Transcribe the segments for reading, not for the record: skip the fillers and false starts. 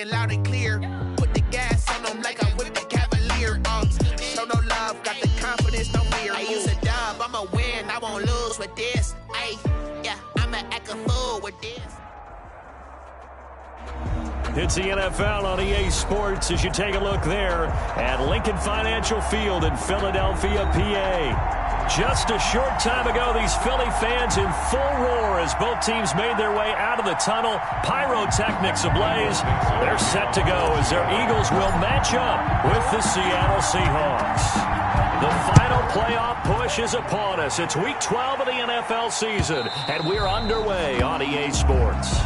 speaking loud and clear. Put the gas on them like I'm with the Cavalier. Show no love, got the confidence, no fear. I use a dub, I'ma win, I won't lose with this. Ay, yeah, I'ma act a fool with this. It's the NFL on EA Sports as you take a look there at Lincoln Financial Field in Philadelphia, PA. Just a short time ago, these Philly fans in full roar as both teams made their way out of the tunnel. Pyrotechnics ablaze. They're set to go as their Eagles will match up with the Seattle Seahawks. The final playoff push is upon us. It's Week 12 of the NFL season, and we're underway on EA Sports.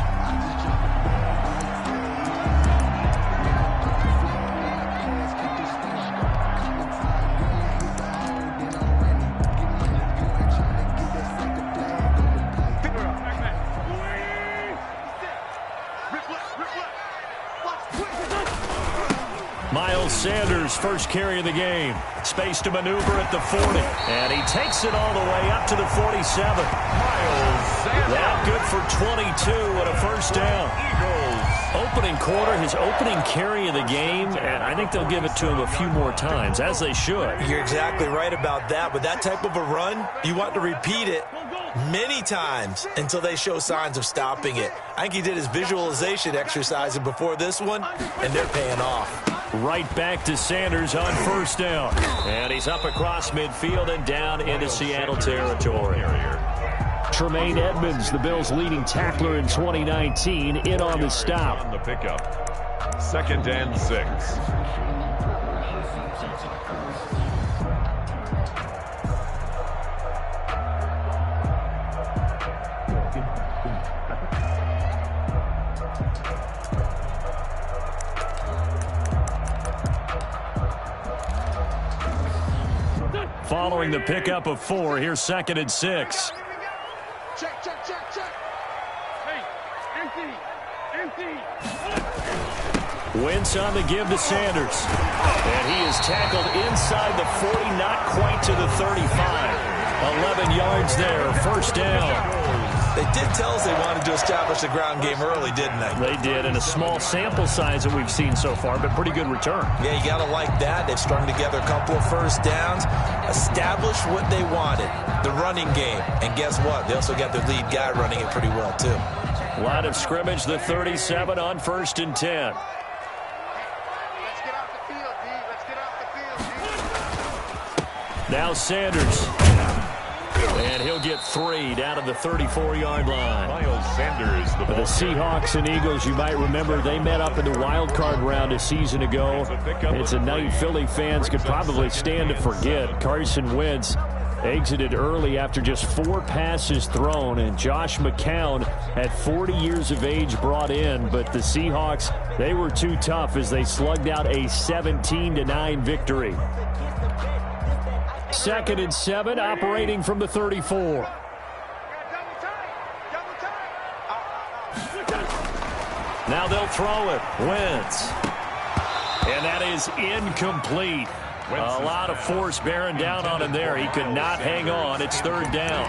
Sanders, first carry of the game. Space to maneuver at the 40. And he takes it all the way up to the 47. That good for 22 and a first down. Opening quarter, his opening carry of the game, and I think they'll give it to him a few more times, as they should. You're exactly right about that. With that type of a run, you want to repeat it many times until they show signs of stopping it. I think he did his visualization exercise before this one, and they're paying off. Right back to Sanders on first down. And he's up across midfield and down into Seattle territory. Tremaine Edmonds, the Bills' leading tackler in 2019, in on the stop. On the pickup. 2nd and 6. Following the pickup of 4, here's 2nd and 6. Check. Hey, empty. Wentz on the give to Sanders. And he is tackled inside the 40, not quite to the 35. 11 yards there, first down. They did tell us they wanted to establish the ground game early, didn't they? They did, and a small sample size that we've seen so far, but pretty good return. Yeah, you got to like that. They've strung together a couple of first downs, established what they wanted, the running game. And guess what? They also got their lead guy running it pretty well, too. Line of scrimmage, the 37 on 1st and 10. Let's get off the field, D. Let's get off the field, D. Now Sanders. And he'll get 3 down to the 34-yard line. Miles Sanders, the Seahawks and Eagles, you might remember, they met up in the wild card round a season ago. It's a night Philly fans could probably stand to forget. Carson Wentz exited early after just 4 passes thrown, and Josh McCown at 40 years of age brought in, but the Seahawks, they were too tough as they slugged out a 17-9 victory. 2nd and 7, operating from the 34. Now they'll throw it. Wentz. And that is incomplete. A lot of force bearing down on him there. He could not hang on. It's 3rd down.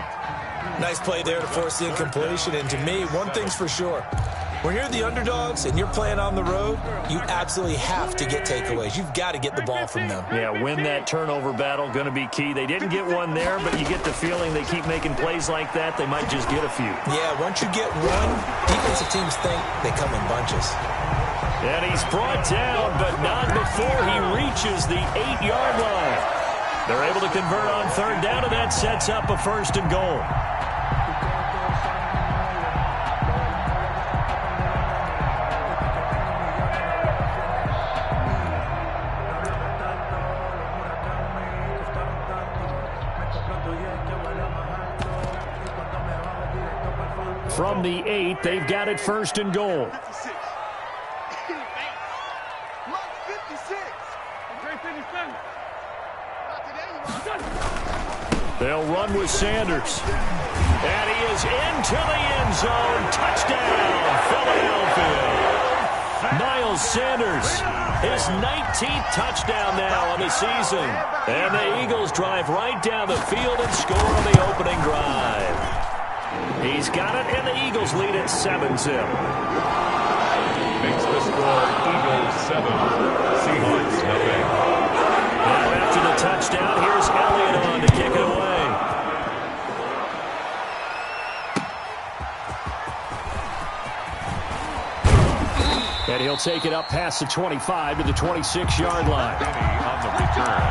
Nice play there to force the incompletion. And to me, one thing's for sure. When you're the underdogs and you're playing on the road, you absolutely have to get takeaways. You've got to get the ball from them. Yeah, win that turnover battle, going to be key. They didn't get one there, but you get the feeling they keep making plays like that, they might just get a few. Yeah, once you get one, defensive teams think they come in bunches. And he's brought down, but not before he reaches the 8-yard line. They're able to convert on 3rd down, and that sets up a 1st and goal. From the 8, they've got it 1st and goal. They'll run with Sanders. And he is into the end zone. Touchdown, Philadelphia. Miles Sanders, his 19th touchdown now on the season. And the Eagles drive right down the field and score on the opening drive. He's got it, and the Eagles lead at 7-0. makes the score Eagles 7, Seahawks nothing. Now after the touchdown, here's Elliott on to kick it away. And he'll take it up past the 25 to the 26-yard line. On the return,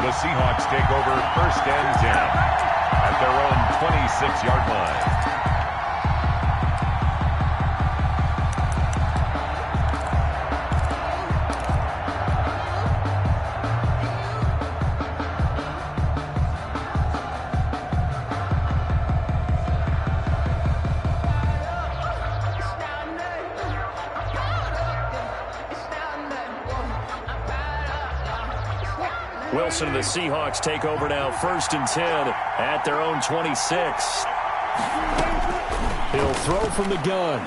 the Seahawks take over 1st and 10 at their own 26-yard line. Wilson and the Seahawks take over now, 1st and 10 at their own 26. He'll throw from the gun.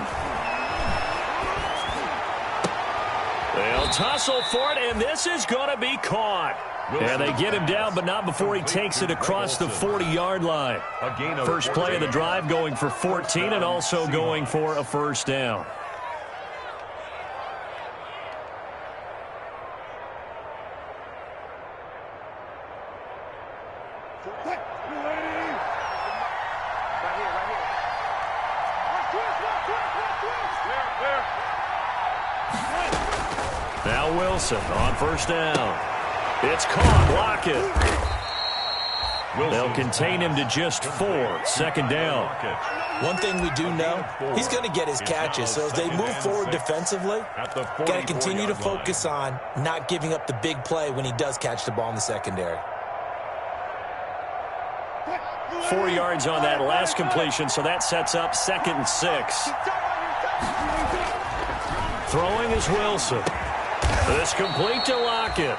They'll tussle for it, and this is going to be caught. And they get him down, but not before he takes it across the 40-yard line. First play of the drive, going for 14 and also going for a first down. Now Wilson on first down. It's caught. Lockett. They'll contain him to just 4. 2nd down. One thing we do know, he's going to get his catches. So as they move forward defensively, got to continue to focus on not giving up the big play when he does catch the ball in the secondary. 4 yards on that last completion, so that sets up 2nd and 6. Throwing is Wilson. This complete to Lockett.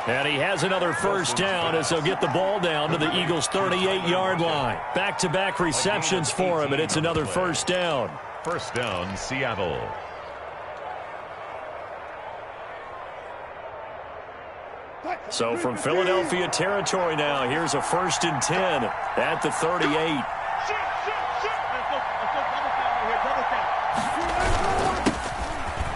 And he has another first down as they'll get the ball down to the Eagles' 38-yard line. Back-to-back receptions for him, and it's another first down. First down, Seattle. So from Philadelphia territory now, here's a 1st and 10 at the 38.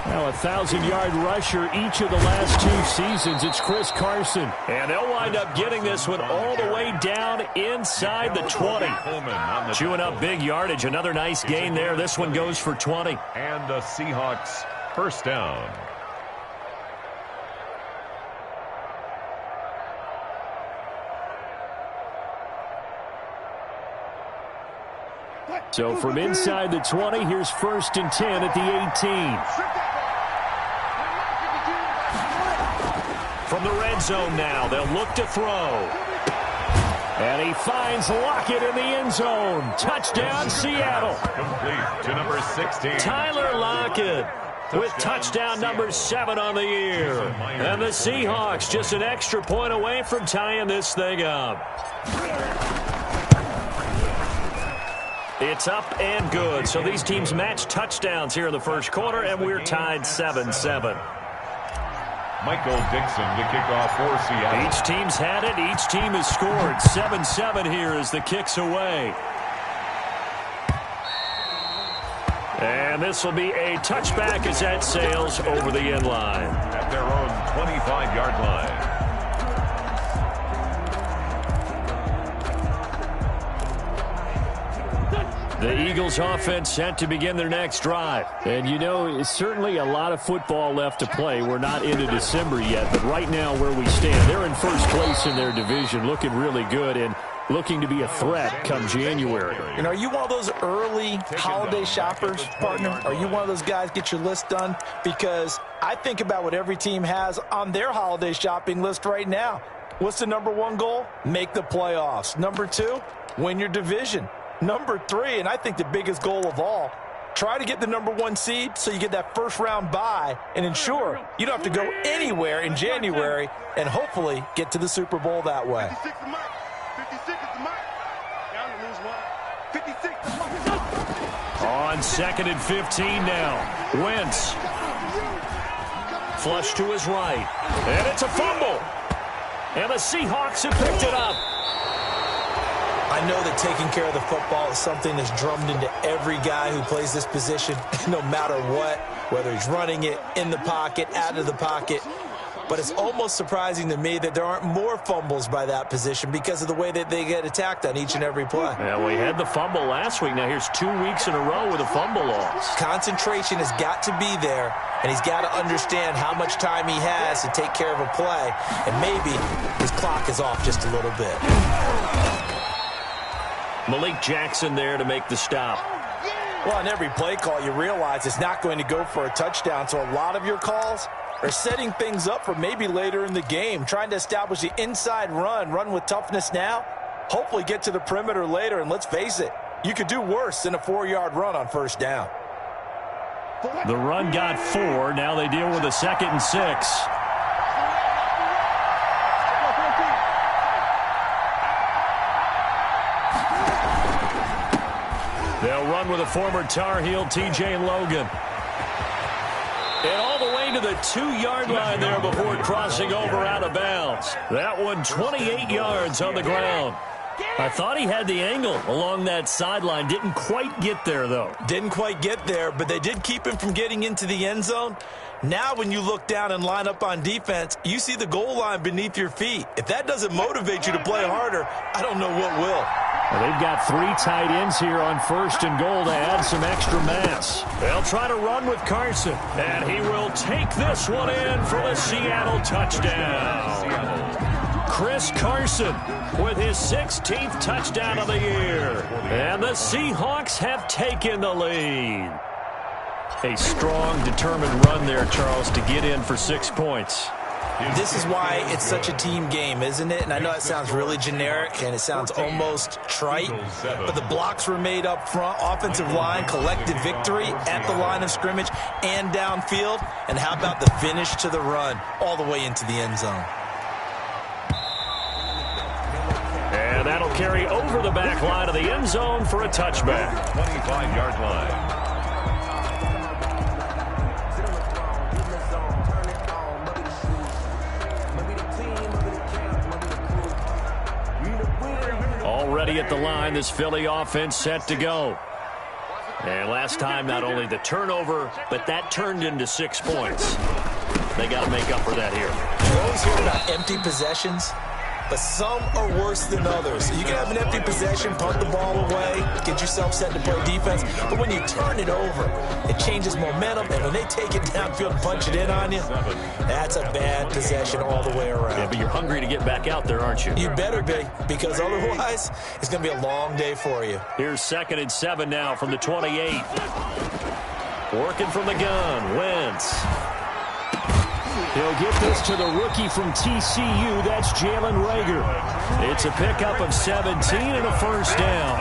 Now a 1,000-yard rusher each of the last 2 seasons. It's Chris Carson. And they'll wind up getting this one all the way down inside the 20. Chewing up big yardage. Another nice gain there. This one goes for 20. And the Seahawks first down. So from inside the 20, here's 1st and 10 at the 18. From the red zone now, they'll look to throw. And he finds Lockett in the end zone. Touchdown, Seattle. Complete to number 16. Tyler Lockett with touchdown number 7 on the year. And the Seahawks just an extra point away from tying this thing up. It's up and good. So these teams match touchdowns here in the first quarter, and we're tied 7-7. Michael Dixon to kick off for Seattle. Each team's had it. Each team has scored. 7-7 here as the kick's away. And this will be a touchback as that sails over the end line. At their own 25-yard line. The Eagles offense set to begin their next drive. And, you know, it's certainly a lot of football left to play. We're not into December yet, but right now where we stand, they're in first place in their division, looking really good and looking to be a threat come January. And are you one of those early holiday shoppers, partner? Are you one of those guys get your list done? Because I think about what every team has on their holiday shopping list right now. What's the number 1 goal? Make the playoffs. Number 2, win your division. Number 3, and I think the biggest goal of all, try to get the number 1 seed so you get that first-round bye and ensure you don't have to go anywhere in January and hopefully get to the Super Bowl that way. 56 is Mike. 56 is Mike. Down to lose 1. 56 is Mike. On 2nd and 15 now. Wentz. Flush to his right. And it's a fumble. And the Seahawks have picked it up. I know that taking care of the football is something that's drummed into every guy who plays this position, no matter what, whether he's running it, in the pocket, out of the pocket. But it's almost surprising to me that there aren't more fumbles by that position because of the way that they get attacked on each and every play. Yeah, we had the fumble last week. Now here's 2 weeks in a row with a fumble loss. Concentration has got to be there, and he's got to understand how much time he has to take care of a play, and maybe his clock is off just a little bit. Malik Jackson there to make the stop. Well, on every play call, you realize it's not going to go for a touchdown, so a lot of your calls are setting things up for maybe later in the game, trying to establish the inside run with toughness now, hopefully get to the perimeter later, and let's face it, you could do worse than a 4-yard run on first down. The run got 4. Now they deal with a 2nd and 6. They'll run with a former Tar Heel, T.J. Logan. And all the way to the 2-yard line there before crossing over out of bounds. That one 28 yards on the ground. I thought he had the angle along that sideline. Didn't quite get there, though. Didn't quite get there, but they did keep him from getting into the end zone. Now when you look down and line up on defense, you see the goal line beneath your feet. If that doesn't motivate you to play harder, I don't know what will. Well, they've got 3 tight ends here on 1st and goal to add some extra mass. They'll try to run with Carson, and he will take this one in for the Seattle touchdown. Chris Carson with his 16th touchdown of the year. And the Seahawks have taken the lead. A strong, determined run there, Charles, to get in for 6 points. This is why it's such a team game, isn't it? And I know it sounds really generic and it sounds almost trite, but the blocks were made up front, offensive line, collective victory at the line of scrimmage and downfield. And how about the finish to the run all the way into the end zone? And that'll carry over the back line of the end zone for a touchback. 25-yard line. Already at the line, this Philly offense set to go. And last time, not only the turnover, but that turned into 6 points. They got to make up for that here. You always hear about empty possessions, but some are worse than others. You can have an empty possession, punt the ball away, get yourself set to play defense, but when you turn it over, it changes momentum, and when they take it downfield and punch it in on you, that's a bad possession all the way around. Yeah, but you're hungry to get back out there, aren't you? You better be, because otherwise, it's going to be a long day for you. Here's 2nd and 7 now from the 28. Working from the gun, Wentz. He'll get this to the rookie from TCU. That's Jalen Reagor. It's a pickup of 17 and a first down.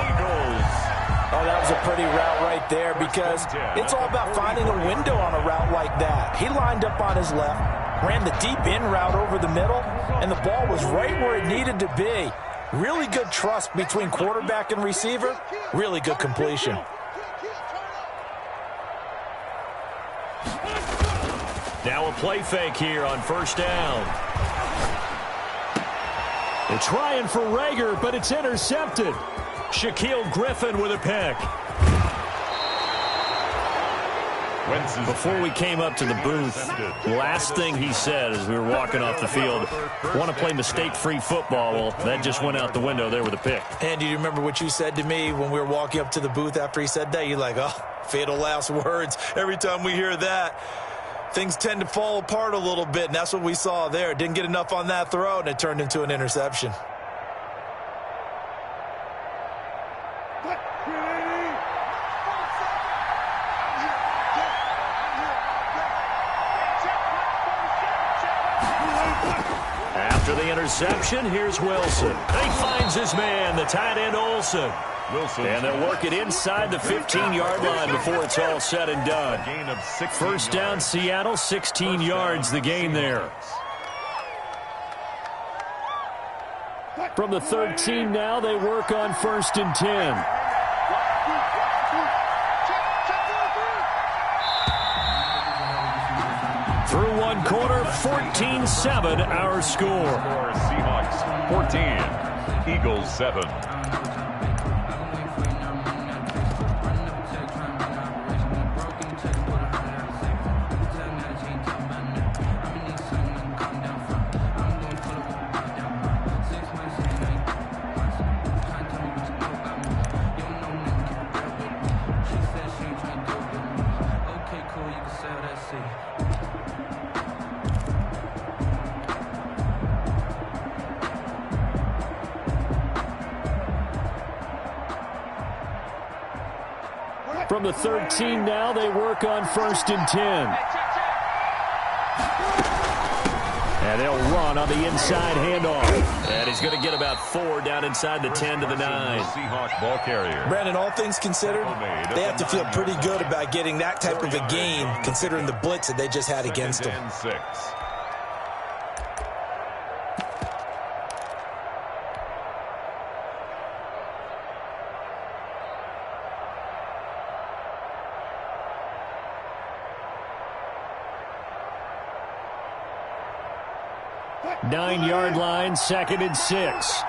Oh, that was a pretty route right there because it's all about finding a window on a route like that. He lined up on his left, ran the deep in route over the middle, and the ball was right where it needed to be. Really good trust between quarterback and receiver. Really good completion. Now a play fake here on first down. They're trying for Reagor, but it's intercepted. Shaquille Griffin with a pick. Before we came up to the booth, last thing he said as we were walking off the field, want to play mistake-free football. Well, that just went out the window there with a pick. And do you remember what you said to me when we were walking up to the booth after he said that? You're like, oh, fatal last words. Every time we hear that, things tend to fall apart a little bit, and that's what we saw there. Didn't get enough on that throw, and it turned into an interception. After the interception, here's Wilson. He finds his man, the tight end Olsen. And they'll work it inside the 15-yard line before it's all said and done. First down, Seattle, 16 yards the gain there. From the 13 now, they work on 1st and 10. Through one quarter, 14-7 our score. Seahawks 14, Eagles 7. From the 13 now, they work on 1st and 10. And they'll run on the inside handoff. And he's going to get about 4 down inside the 10 to the 9. Seahawks ball carrier. Brandon, all things considered, they have to feel pretty good about getting that type of a gain, considering the blitz that they just had against them. 6. Nine-yard line, 2nd and 6.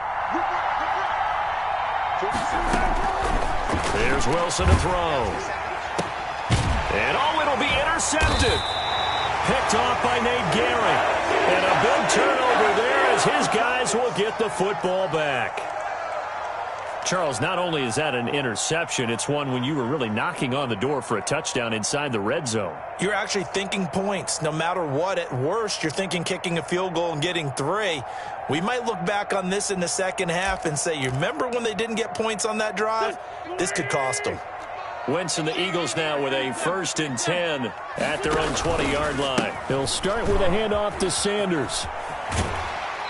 There's Wilson to throw. And it'll be intercepted. Picked off by Nate Gehring. And a big turnover there as his guys will get the football back. Charles, not only is that an interception, it's one when you were really knocking on the door for a touchdown inside the red zone. You're actually thinking points. No matter what, at worst, you're thinking kicking a field goal and getting 3. We might look back on this in the second half and say, you remember when they didn't get points on that drive? This could cost them. Wentz and the Eagles now with a 1st and 10 at their own 20-yard line. They'll start with a handoff to Sanders.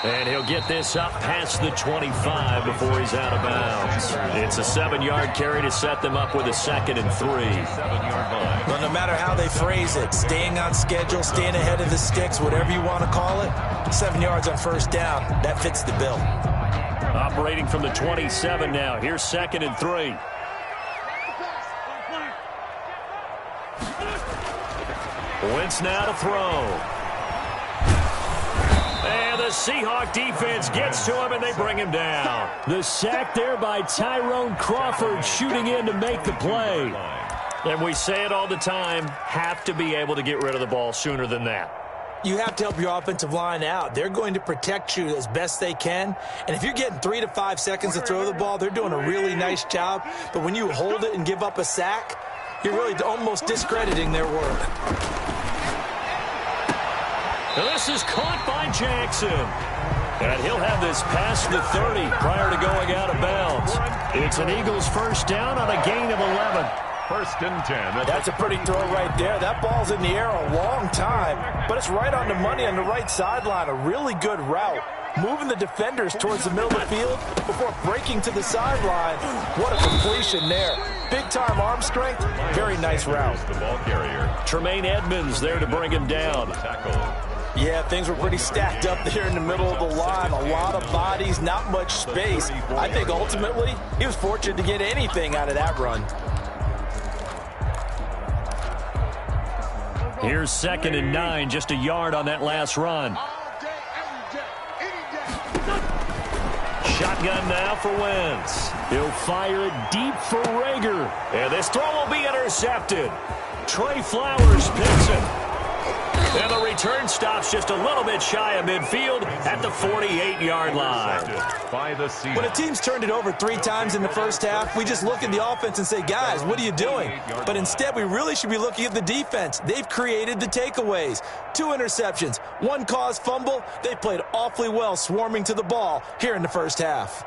And he'll get this up past the 25 before he's out of bounds. It's a 7-yard carry to set them up with a 2nd and 3. 7-yard line. Well, no matter how they phrase it, staying on schedule, staying ahead of the sticks, whatever you want to call it, 7 yards on 1st down, that fits the bill. Operating from the 27 now. Here's 2nd and 3. Wentz now to throw. And the Seahawk defense gets to him, and they bring him down. The sack there by Tyrone Crawford, shooting in to make the play. And we say it all the time, have to be able to get rid of the ball sooner than that. You have to help your offensive line out. They're going to protect you as best they can. And if you're getting 3 to 5 seconds to throw the ball, they're doing a really nice job. But when you hold it and give up a sack, you're really almost discrediting their work. This is caught by Jackson. And he'll have this past the 30 prior to going out of bounds. It's an Eagles 1st down on a gain of 11. 1st and 10. That's a pretty throw right there. That ball's in the air a long time, but it's right on the money on the right sideline. A really good route. Moving the defenders towards the middle of the field before breaking to the sideline. What a completion there. Big-time arm strength. Very nice route. The ball carrier. Tremaine Edmonds there to bring him down. Yeah, things were pretty stacked up there in the middle of the line. A lot of bodies, not much space. I think ultimately he was fortunate to get anything out of that run. Here's 2nd and 9, just a yard on that last run. Shotgun now for Wentz. He'll fire it deep for Rager. And this throw will be intercepted. Trey Flowers picks it. And the return stops just a little bit shy of midfield at the 48-yard line. When a team's turned it over 3 times in the first half, we just look at the offense and say, guys, what are you doing? But instead, we really should be looking at the defense. They've created the takeaways. 2 interceptions, 1 caused fumble. They played awfully well swarming to the ball here in the first half.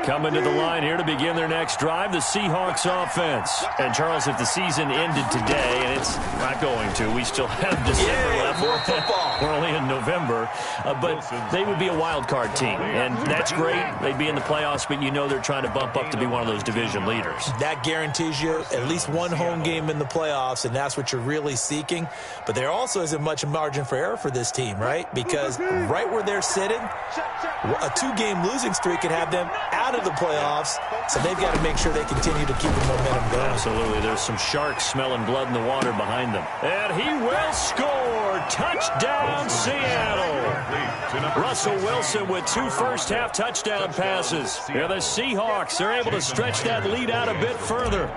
Coming to the line here to begin their next drive, the Seahawks offense. And, Charles, if the season ended today, and it's not going to, we still have December left. We're only in November. But they would be a wild card team, and that's great. They'd be in the playoffs, but you know they're trying to bump up to be one of those division leaders. That guarantees you at least 1 home game in the playoffs, and that's what you're really seeking. But there also isn't much margin for error for this team, right? Because right where they're sitting, a 2-game losing streak could have them out of the playoffs, so they've got to make sure they continue to keep the momentum going. Absolutely. There's some sharks smelling blood in the water behind them. And he will score. Touchdown, Seattle. Russell Wilson with 2 first-half touchdown passes. Yeah, the Seahawks are able to stretch that lead out a bit further.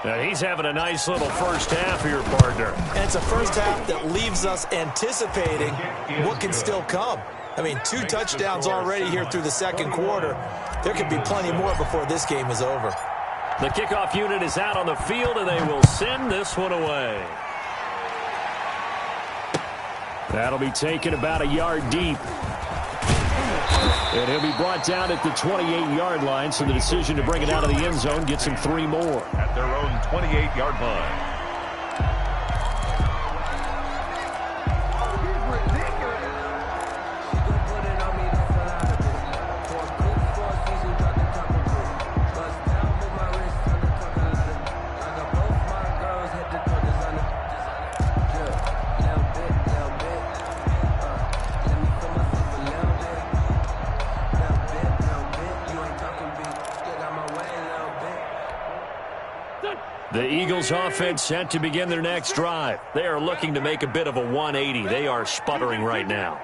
And he's having a nice little first half here, partner. And it's a first half that leaves us anticipating what can still come. I mean, 2 touchdowns already here through the second quarter. There could be plenty more before this game is over. The kickoff unit is out on the field, and they will send this one away. That'll be taken about a yard deep. And he'll be brought down at the 28-yard line, so the decision to bring it out of the end zone gets him 3 more. At their own 28-yard line. The Eagles offense set to begin their next drive. They are looking to make a bit of a 180. They are sputtering right now.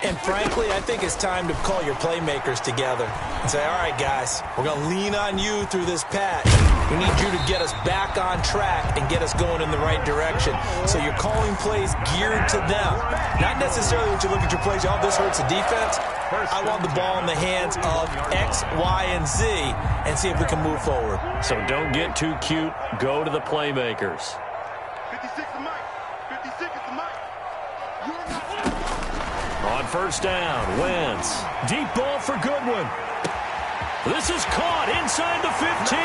And frankly, I think it's time to call your playmakers together and say, all right, guys, we're going to lean on you through this patch. We need you to get us back on track and get us going in the right direction. So you're calling plays geared to them. Not necessarily when you look at your plays, oh, this hurts the defense. I want the ball in the hands of X, Y, and Z and see if we can move forward. So don't get too cute. Go to the playmakers. 56 to Mike. 56 to Mike. On first down, Wentz. Deep ball for Goodwin. This is caught inside the 15.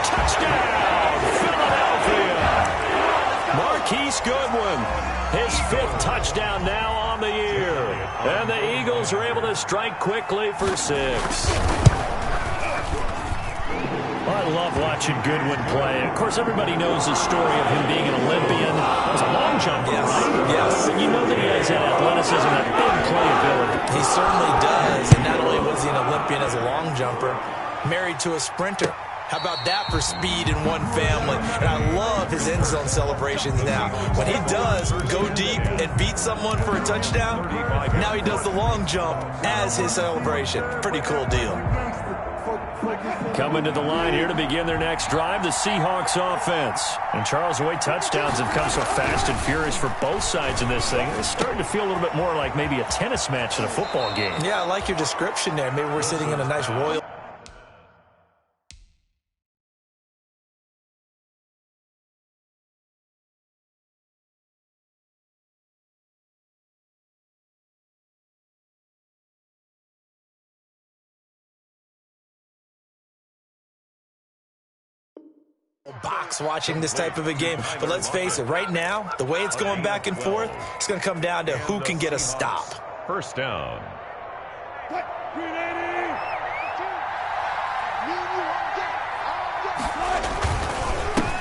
Touchdown, Philadelphia. Marquise Goodwin, his 5th touchdown now on the year. And the Eagles are able to strike quickly for 6. I love watching Goodwin play. Of course, everybody knows the story of him being an Olympian. He was a long jumper, right? Yes. But you know that he has that athleticism, that big playability. He certainly does. And not only was he an Olympian as a long jumper, married to a sprinter. How about that for speed in one family? And I love his end zone celebrations now. When he does go deep and beat someone for a touchdown, now he does the long jump as his celebration. Pretty cool deal. Coming to the line here to begin their next drive, the Seahawks offense. And Charles, the way touchdowns have come so fast and furious for both sides in this thing, it's starting to feel a little bit more like maybe a tennis match than a football game. Yeah, I like your description there. Maybe we're sitting in a nice royal. Box watching this type of a game. But let's face it, right now, the way it's going back and forth, it's going to come down to who can get a stop. First down.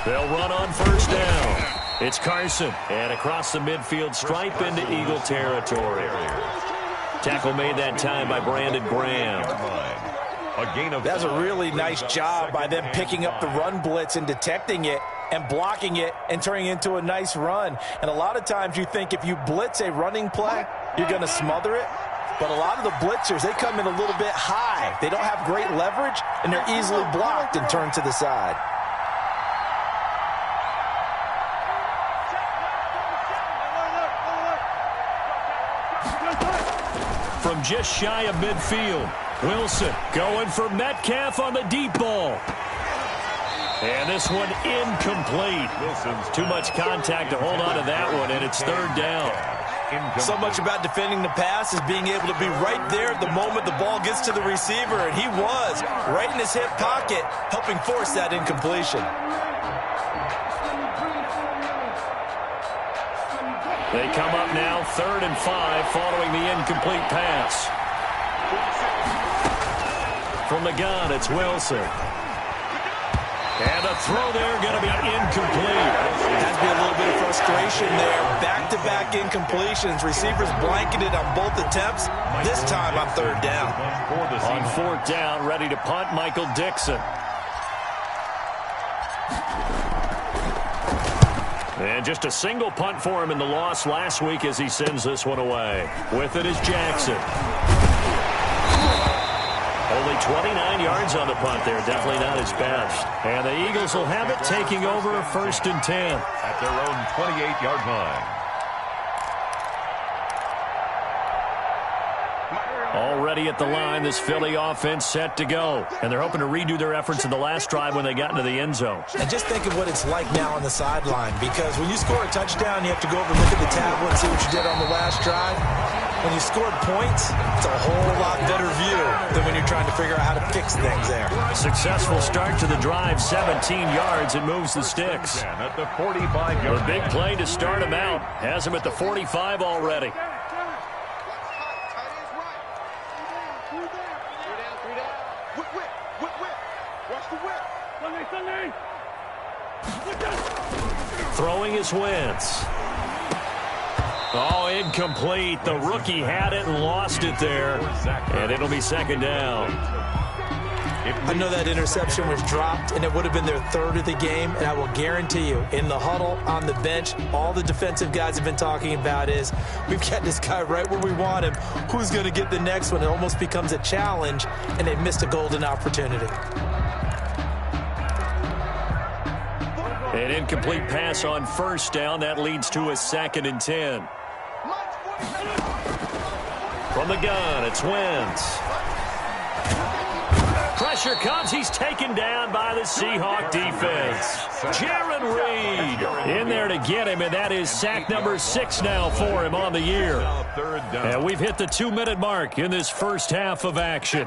They'll run on first down. It's Carson. And across the midfield stripe into Eagle territory. Tackle made that time by Brandon Graham. That's a really nice job by them picking up the run blitz and detecting it and blocking it and turning it into a nice run. And a lot of times you think if you blitz a running play, you're going to smother it. But a lot of the blitzers, they come in a little bit high. They don't have great leverage, and they're easily blocked and turned to the side. From just shy of midfield, Wilson going for Metcalf on the deep ball. And this one incomplete. Too much contact to hold on to that one, and it's third down. So much about defending the pass is being able to be right there at the moment the ball gets to the receiver, and he was right in his hip pocket, helping force that incompletion. They come up now, 3rd and 5, following the incomplete pass. From the gun, it's Wilson. And a throw there going to be incomplete. Has to be a little bit of frustration there. Back-to-back incompletions. Receivers blanketed on both attempts. This time on 3rd down. On 4th down, ready to punt, Michael Dixon. And just a single punt for him in the loss last week as he sends this one away. With it is Jackson. Only 29 yards on the punt there. Definitely not his best. And the Eagles will have it, taking over 1st and 10. At their own 28-yard line. Already at the line, this Philly offense set to go. And they're hoping to redo their efforts in the last drive when they got into the end zone. And just think of what it's like now on the sideline, because when you score a touchdown, you have to go over and look at the tablet and see what you did on the last drive. when you scored points, it's a whole lot better view than when you're trying to figure out how to fix things there. Successful start to the drive, 17 yards, and moves the sticks. At the 45-yard A big play to start him out. Has him at the 45 already. Throwing his Wentz. Oh, incomplete. The rookie had it and lost it there. And it'll be second down. I know that interception was dropped, and it would have been their third of the game, and I will guarantee you, in the huddle, on the bench, all the defensive guys have been talking about is, we've got this guy right where we want him. Who's going to get the next one? It almost becomes a challenge, and they missed a golden opportunity. An incomplete pass on first down. That leads to a 2nd and 10. From the gun, it's Wentz. Pressure comes. He's taken down by the Seahawk defense. Jaron Reed in there to get him, and that is sack number 6 now for him on the year. And we've hit the 2-minute mark in this first half of action.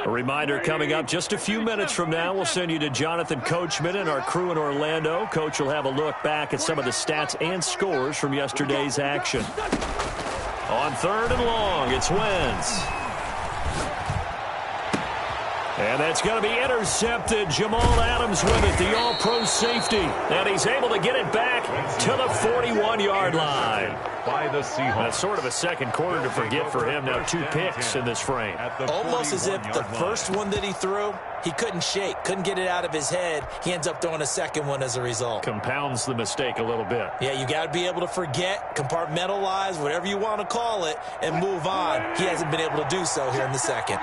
A reminder coming up just a few minutes from now, we'll send you to Jonathan Coachman and our crew in Orlando. Coach will have a look back at some of the stats and scores from yesterday's action. On 3rd and long, it's Wentz. And that's going to be intercepted. Jamal Adams with it, the all-pro safety. And he's able to get it back to the 41-yard line. By the Seahawks. That's sort of a second quarter to forget for him. Now 2 picks in this frame. Almost as if the first one that he threw, he couldn't shake, couldn't get it out of his head. He ends up throwing a second one as a result. Compounds the mistake a little bit. Yeah, you got to be able to forget, compartmentalize, whatever you want to call it, and move on. He hasn't been able to do so here in the second.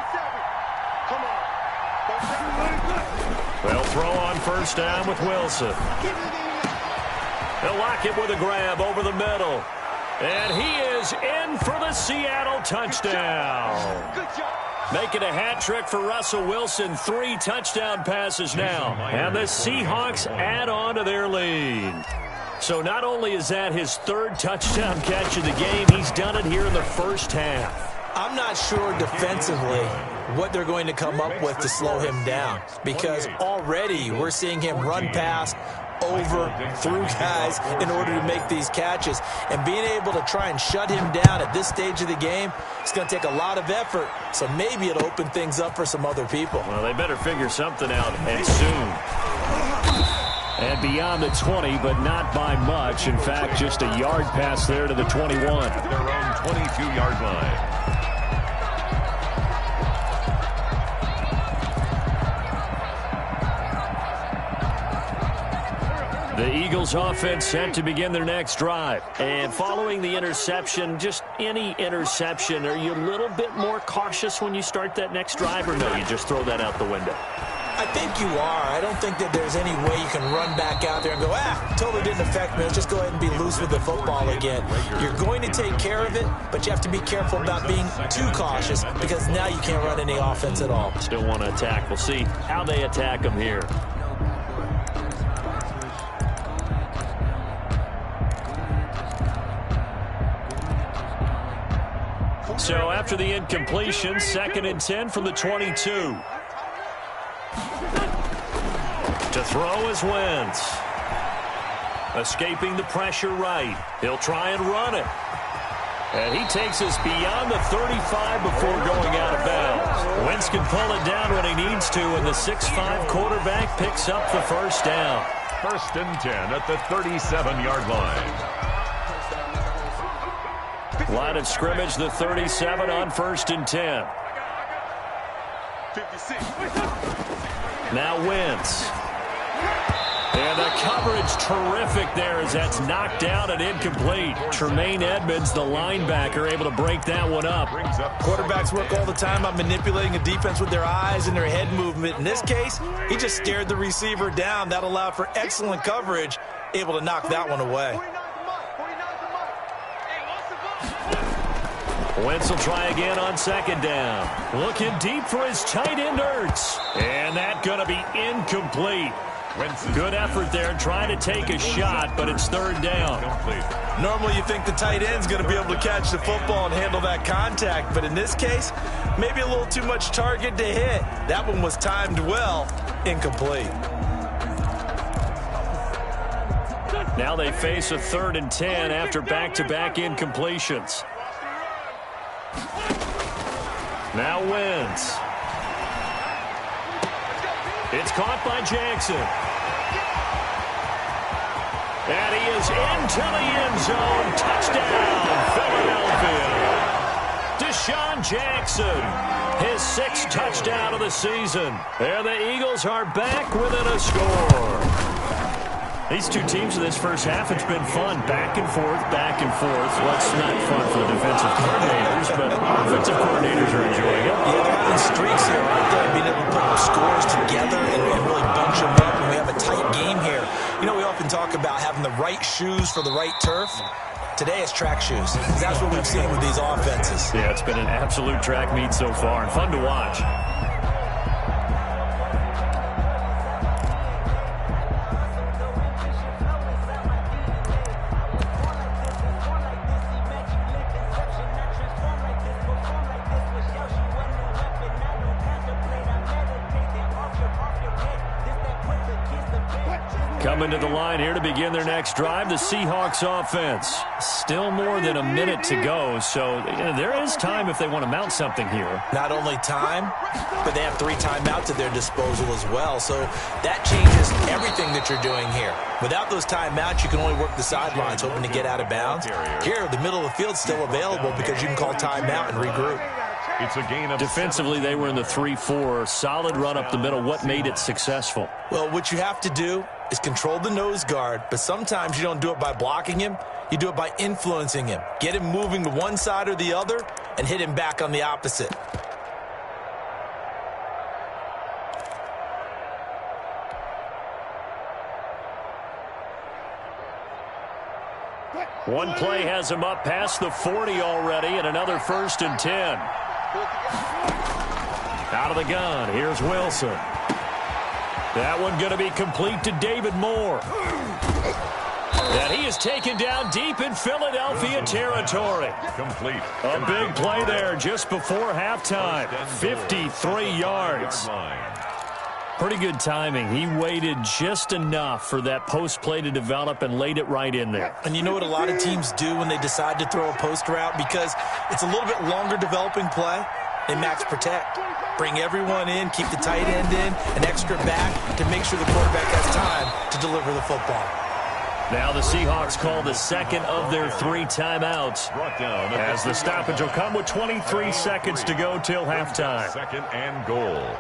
They'll throw on first down with Wilson. They'll lock it with a grab over the middle. And he is in for the Seattle touchdown. Making a hat trick for Russell Wilson. 3 touchdown passes now. And the Seahawks add on to their lead. So not only is that his 3rd touchdown catch of the game, he's done it here in the first half. I'm not sure defensively what they're going to come up with to slow him down, because already we're seeing him run past, over, through guys in order to make these catches. And being able to try and shut him down at this stage of the game, it's going to take a lot of effort. So maybe it'll open things up for some other people. Well, they better figure something out, and soon. And beyond the 20, but not by much. In fact, just a yard pass there to the 21. At their own 22-yard line. The Eagles offense set to begin their next drive. And following the interception, just any interception, are you a little bit more cautious when you start that next drive, or no, you just throw that out the window? I think you are. I don't think that there's any way you can run back out there and go, totally didn't affect me. Let's just go ahead and be loose with the football again. You're going to take care of it, but you have to be careful about being too cautious, because now you can't run any offense at all. Still want to attack. We'll see how they attack them here. So after the incompletion, 2nd and 10 from the 22. To throw is Wentz. Escaping the pressure right. He'll try and run it. And he takes us beyond the 35 before going out of bounds. Wentz can pull it down when he needs to, and the 6'5" quarterback picks up the first down. 1st and 10 at the 37-yard line. Line of scrimmage, the 37 on 1st and 10. Now Wentz. And the coverage terrific there as that's knocked down and incomplete. Tremaine Edmonds, the linebacker, able to break that one up. Quarterbacks work all the time on manipulating a defense with their eyes and their head movement. In this case, he just stared the receiver down. That allowed for excellent coverage, able to knock that one away. Wentz will try again on 2nd down. Looking deep for his tight end, Ertz. And that's going to be incomplete. Good effort there, trying to take a shot, but it's third down. Normally you think the tight end's going to be able to catch the football and handle that contact, but in this case, maybe a little too much target to hit. That one was timed well, incomplete. Now they face a 3rd and 10 after back-to-back incompletions. Now wins. It's caught by Jackson. And he is into the end zone. Touchdown, Philadelphia. Deshaun Jackson, his 6th touchdown of the season. And the Eagles are back within a score. These two teams in this first half, it's been fun. Back and forth, back and forth. Well, it's not fun for the defensive coordinators, but offensive coordinators are enjoying it. Yeah, they're having streaks here, aren't they? Being able to put scores together and really bunch them up. And we have a tight game here. You know, we often talk about having the right shoes for the right turf. Today it's track shoes. That's what we've seen with these offenses. Yeah, it's been an absolute track meet so far and fun to watch. Coming to the line here to begin their next drive, the Seahawks offense. Still more than a minute to go, so there is time if they want to mount something here. Not only time, but they have 3 timeouts at their disposal as well, so that changes everything that you're doing here. Without those timeouts, you can only work the sidelines, hoping to get out of bounds. Here, the middle of the field's still available because you can call timeout and regroup. It's a gain of Defensively, they were in the 3-4. Solid run up the middle. What made it successful? Well, what you have to do is control the nose guard, but sometimes you don't do it by blocking him. You do it by influencing him. Get him moving to one side or the other and hit him back on the opposite. One play has him up past the 40 already, and another 1st and 10. Out of the gun, here's Wilson. That one going to be complete to David Moore. And he is taken down deep in Philadelphia territory. complete. A big play there just before halftime. 53 yards. Pretty good timing. He waited just enough for that post play to develop and laid it right in there. And you know what a lot of teams do when they decide to throw a post route? Because it's a little bit longer developing play, they max protect. Bring everyone in, keep the tight end in, an extra back to make sure the quarterback has time to deliver the football. Now the Seahawks call the second of their 3 timeouts as the stoppage will come with 23 seconds to go till halftime. 2nd and goal.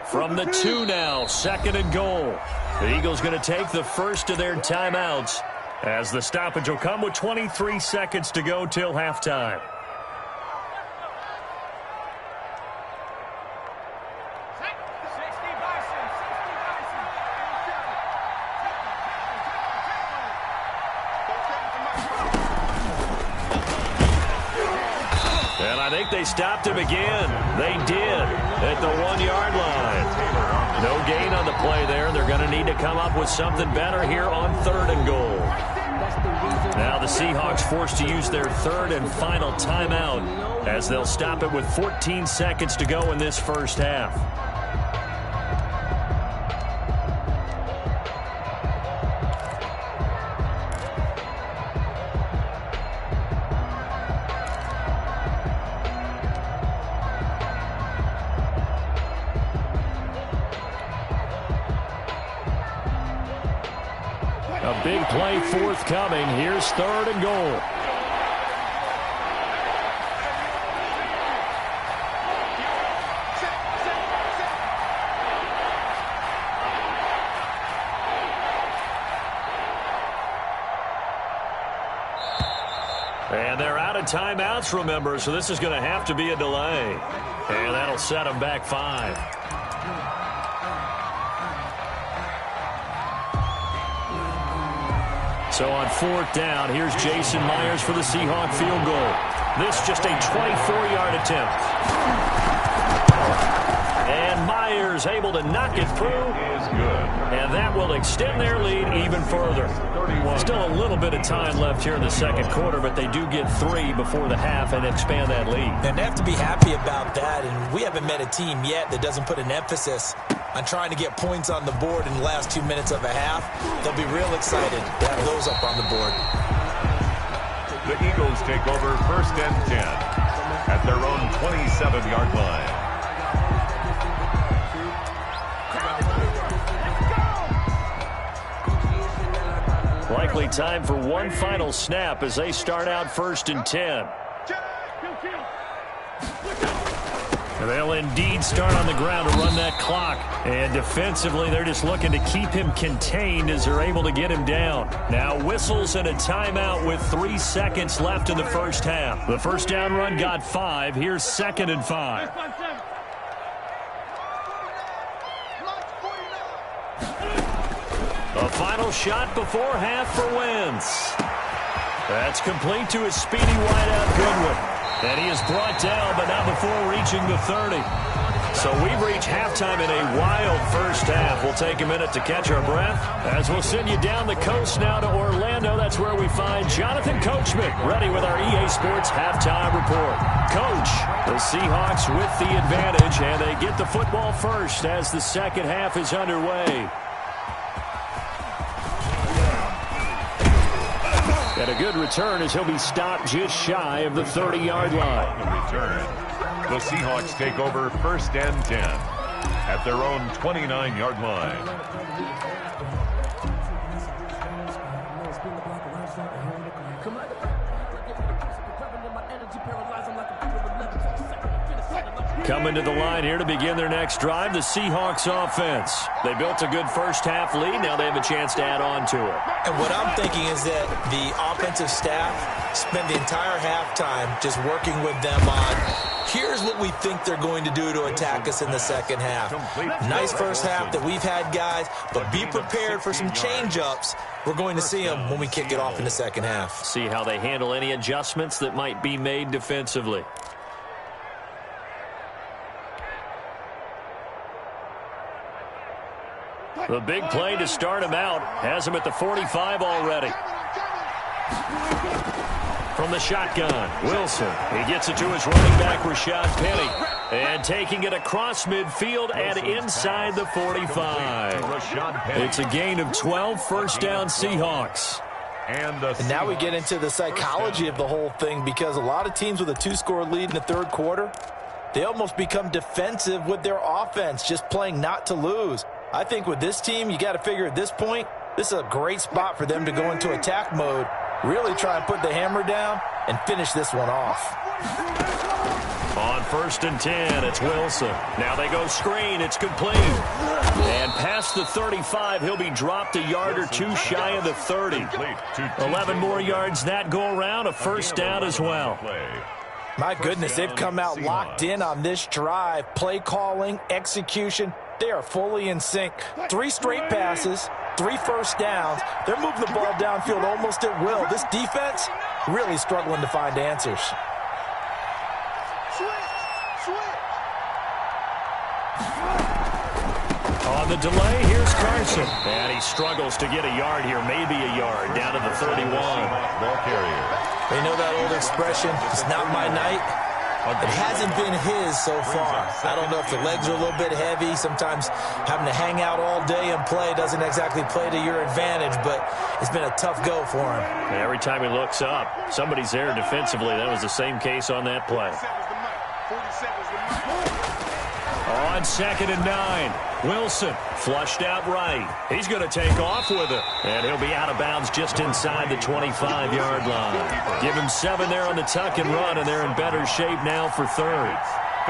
From the 2 now, 2nd and goal. The Eagles going to take the first of their timeouts as the stoppage will come with 23 seconds to go till halftime. And I think they stopped him again. They did at the 1-yard line. No gain on the play there. They're going to need to come up with something better here on 3rd and goal. Now the Seahawks forced to use their 3rd and final timeout as they'll stop it with 14 seconds to go in this first half. A big play forthcoming. Here's 3rd and goal. And they're out of timeouts, remember, so this is going to have to be a delay. And that'll set them back 5. So on 4th down, here's Jason Myers for the Seahawk field goal. This just a 24-yard attempt. And Myers able to knock it through. Is good. And that will extend their lead even further. Still a little bit of time left here in the second quarter, but they do get 3 before the half and expand that lead. And they have to be happy about that, and we haven't met a team yet that doesn't put an emphasis on trying to get points on the board in the last 2 minutes of a half. They'll be real excited to have those up on the board. The Eagles take over 1st and 10 at their own 27-yard line. Likely time for one final snap as they start out 1st and 10. They'll indeed start on the ground to run that clock. And defensively, they're just looking to keep him contained as they're able to get him down. Now whistles and a timeout with 3 seconds left in the first half. The first down run got 5. Here's 2nd and 5. A final shot before half for Wentz. That's complete to his speedy wideout Goodwin. And he is brought down, but not before reaching the 30. So we've reached halftime in a wild first half. We'll take a minute to catch our breath as we'll send you down the coast now to Orlando. That's where we find Jonathan Coachman ready with our EA Sports halftime report. Coach, the Seahawks with the advantage, and they get the football first as the second half is underway. And a good return as he'll be stopped just shy of the 30-yard line. The return. The Seahawks take over 1st and 10 at their own 29-yard line. Coming to the line here to begin their next drive, the Seahawks offense. They built a good first half lead. Now they have a chance to add on to it. And what I'm thinking is that the offensive staff spent the entire halftime just working with them on, here's what we think they're going to do to attack us in the second half. Nice first half that we've had, guys, but be prepared for some change-ups. We're going to see them when we kick it off in the second half. See how they handle any adjustments that might be made defensively. The big play to start him out has him at the 45 already. From the shotgun, Wilson. He gets it to his running back, Rashad Penny. And taking it across midfield and inside the 45. It's a gain of 12, first down Seahawks. And now we get into the psychology of the whole thing, because a lot of teams with a 2-score lead in the third quarter, they almost become defensive with their offense, just playing not to lose. I think with this team, you got to figure at this point, this is a great spot for them to go into attack mode, really try and put the hammer down and finish this one off. On 1st and 10, it's Wilson. Now they go screen. It's complete. And past the 35, he'll be dropped a yard or 2 shy of the 30. 11 more yards that go around, a first down as well. My goodness, they've come out locked in on this drive. Play calling, execution, they are fully in sync. 3 straight passes, 3 first downs. They're moving the ball downfield almost at will. This defense really struggling to find answers. On the delay, here's Carson. And he struggles to get a yard here, maybe a yard, down to the 31. Ball carrier. They know that old expression, it's not my night. It hasn't been his so far. I don't know if the legs are a little bit heavy. Sometimes having to hang out all day and play doesn't exactly play to your advantage, but it's been a tough go for him. And every time he looks up, somebody's there defensively. That was the same case on that play. On 2nd and 9, Wilson flushed out right. He's going to take off with it. And he'll be out of bounds just inside the 25-yard line. Give him 7 there on the tuck and run, and they're in better shape now for 3rd.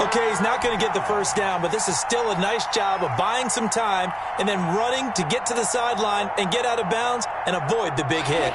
Okay, he's not going to get the first down, but this is still a nice job of buying some time and then running to get to the sideline and get out of bounds and avoid the big hit.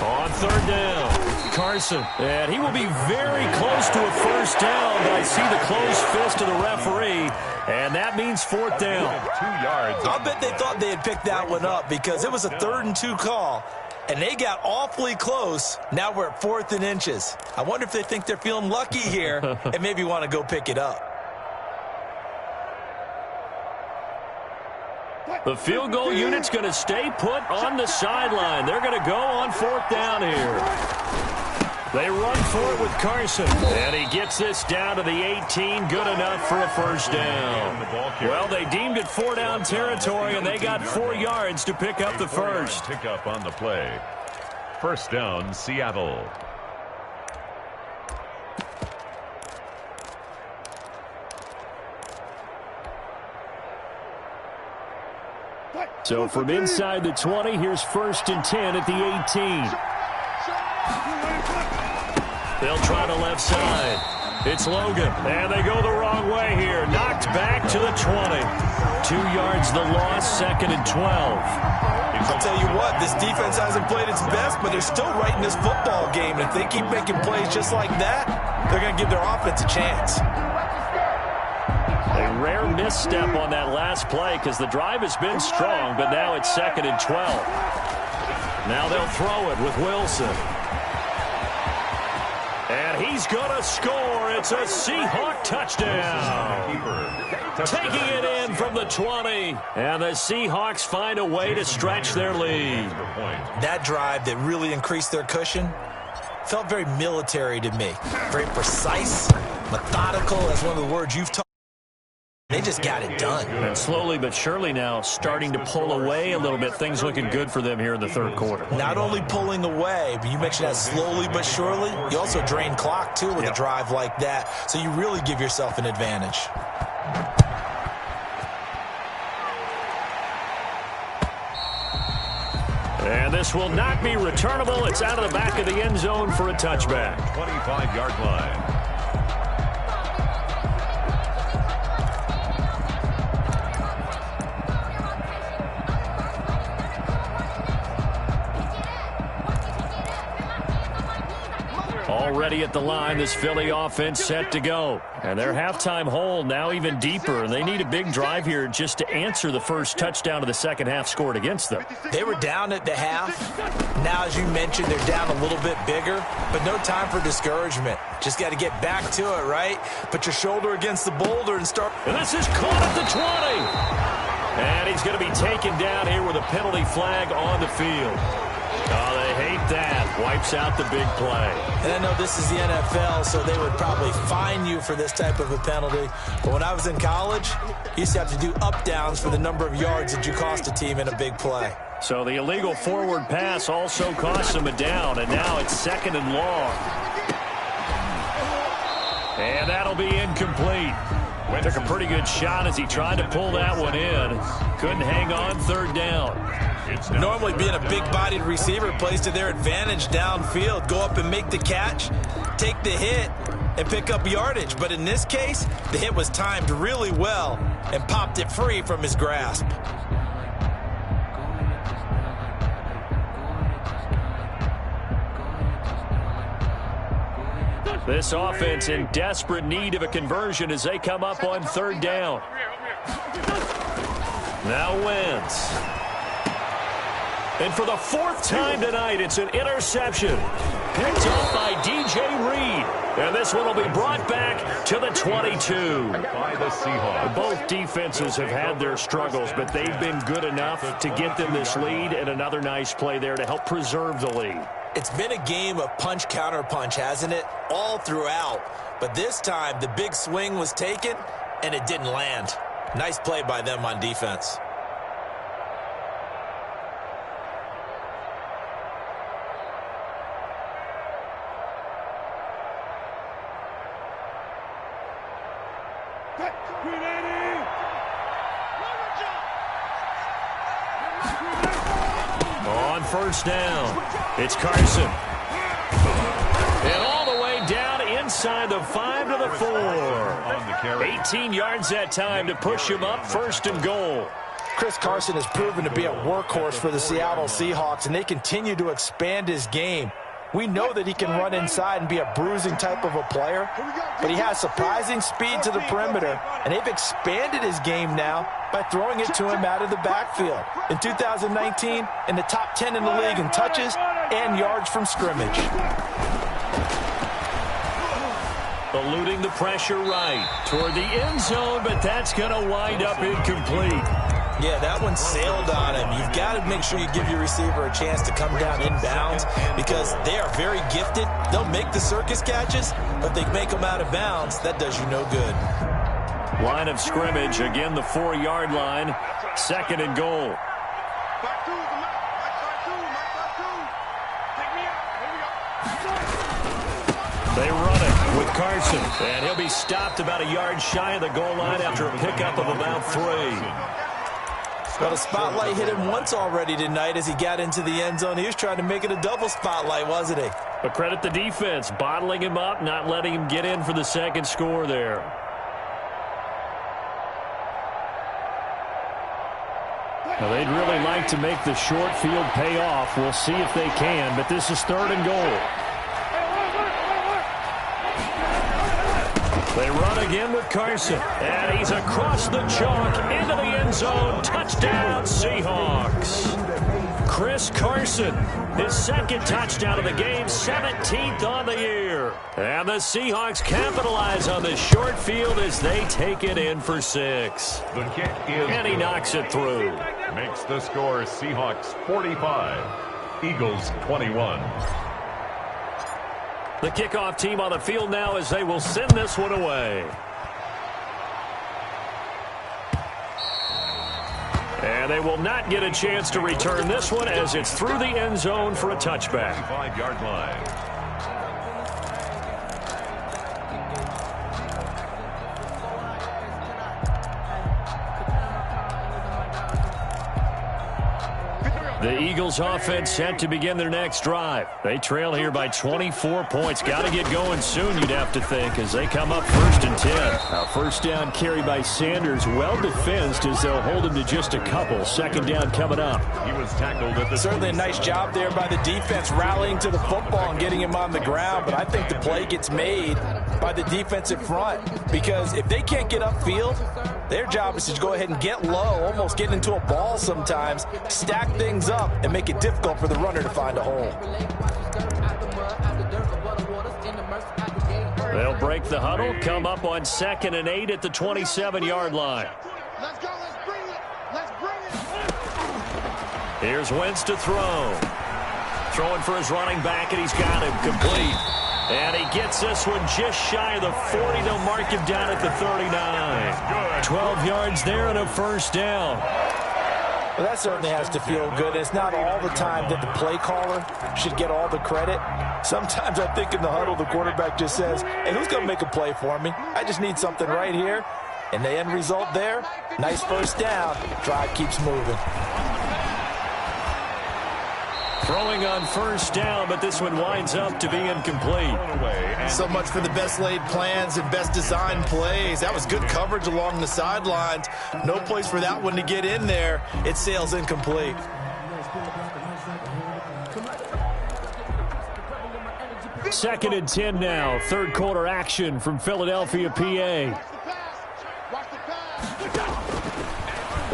On 3rd down, Carson. And he will be very close to a first down, but I see the closed fist of the referee, and that means 4th down. 2 yards. I'll bet they thought they had picked that one up because it was a 3rd and 2 call. And they got awfully close. Now we're at 4th and inches. I wonder if they think they're feeling lucky here and maybe want to go pick it up. The field goal unit's going to stay put on the sideline. They're going to go on 4th down here. They run for it with Carson, and he gets this down to the 18, good enough for a first down. Well, they deemed it 4-down territory, and they got 4 yards to pick up the first. Pick up on the play. First down, Seattle. So from inside the 20, here's 1st and 10 at the 18. They'll try the left side. It's Logan, and they go the wrong way here. Knocked back to the 20. 2 yards the loss, 2nd and 12. I'll tell you what, this defense hasn't played its best, but they're still right in this football game. And if they keep making plays just like that, they're going to give their offense a chance. A rare misstep on that last play because the drive has been strong, but now it's 2nd and 12. Now they'll throw it with Wilson. And he's going to score. It's a Seahawk touchdown. Taking it in from the 20. And the Seahawks find a way to stretch their lead. That drive that really increased their cushion felt very military to me. Very precise, methodical. That's one of the words you've taught. They just got it done. And slowly but surely now starting to pull away a little bit. Things looking good for them here in the 3rd quarter. Not only pulling away, but you mentioned that slowly but surely. You also drain clock, too, with a drive like that. So you really give yourself an advantage. And this will not be returnable. It's out of the back of the end zone for a touchback. 25-yard line. Already at the line, this Philly offense set to go. And their halftime hole now even deeper. And they need a big drive here just to answer the first touchdown of the second half scored against them. They were down at the half. Now, as you mentioned, they're down a little bit bigger, but no time for discouragement. Just got to get back to it, right? Put your shoulder against the boulder and start. And this is caught at the 20. And he's going to be taken down here with a penalty flag on the field. Oh, they hate that. Wipes out the big play. And I know this is the NFL, so they would probably fine you for this type of a penalty. But when I was in college, you used to have to do up-downs for the number of yards that you cost a team in a big play. So the illegal forward pass also cost them a down, and now it's 2nd and long. And that'll be incomplete. Took a pretty good shot as he tried to pull that one in. Couldn't hang on 3rd down. Normally being a big-bodied receiver plays to their advantage downfield. Go up and make the catch, take the hit, and pick up yardage. But in this case, the hit was timed really well and popped it free from his grasp. This offense in desperate need of a conversion as they come up on 3rd down. Now Wentz. And for the 4th time tonight, it's an interception. Picked up by DJ Reed. And this one will be brought back to the 22. By the Seahawks. Both defenses have had their struggles, but they've been good enough to get them this lead, and another nice play there to help preserve the lead. It's been a game of punch-counter-punch, hasn't it? All throughout. But this time, the big swing was taken, and it didn't land. Nice play by them on defense. On 1st down, it's Carson. And all the way down inside the 5 to the 4. 18 yards that time to push him up 1st and goal. Chris Carson has proven to be a workhorse for the Seattle Seahawks, and they continue to expand his game. We know that he can run inside and be a bruising type of a player, but he has surprising speed to the perimeter, and they've expanded his game now by throwing it to him out of the backfield. In 2019, in the top 10 in the league in touches and yards from scrimmage. Eluding the pressure right toward the end zone, but that's going to wind up incomplete. Yeah, that one sailed on him. You've got to make sure you give your receiver a chance to come down inbounds because they are very gifted. They'll make the circus catches, but they make them out of bounds. That does you no good. Line of scrimmage, again the 4-yard line, 2nd and goal. They run it with Carson, and he'll be stopped about a yard shy of the goal line after a pickup of about 3. Well, the spotlight hit him once already tonight as he got into the end zone. He was trying to make it a double spotlight, wasn't he? But credit the defense, bottling him up, not letting him get in for the second score there. Now, they'd really like to make the short field pay off. We'll see if they can, but this is 3rd and goal. They run again with Carson, and he's across the chalk into the end zone. Touchdown, Seahawks. Chris Carson, his 2nd touchdown of the game, 17th on the year. And the Seahawks capitalize on the short field as they take it in for 6. The kick is and he knocks it through. Makes the score Seahawks 45, Eagles 21. The kickoff team on the field now as they will send this one away. And they will not get a chance to return this one as it's through the end zone for a touchback. 5-yard line. The Eagles offense set to begin their next drive. They trail here by 24 points. Got to get going soon, you'd have to think, as they come up 1st and 10. A 1st down carry by Sanders, well defensed as they'll hold him to just a couple. 2nd down coming up. He was tackled at the certainly a nice job there by the defense rallying to the football and getting him on the ground, but I think the play gets made by the defensive front because if they can't get upfield, their job is to go ahead and get low, almost get into a ball sometimes, stack things up, and make it difficult for the runner to find a hole. They'll break the huddle, come up on 2nd and 8 at the 27-yard line. Let's go, let's bring it, let's bring it. Here's Wentz to throw. Throwing for his running back, and he's got him complete. And he gets this one just shy of the 40. They'll mark him down at the 39. 12 yards there and a 1st down. Well, that certainly has to feel good. It's not all the time that the play caller should get all the credit. Sometimes I think in the huddle, the quarterback just says, hey, who's going to make a play for me? I just need something right here. And the end result there, nice 1st down. Drive keeps moving. Throwing on 1st down, but this one winds up to be incomplete. So much for the best laid plans and best designed plays. That was good coverage along the sidelines. No place for that one to get in there. It sails incomplete. Second and 10 now. 3rd quarter action from Philadelphia, PA.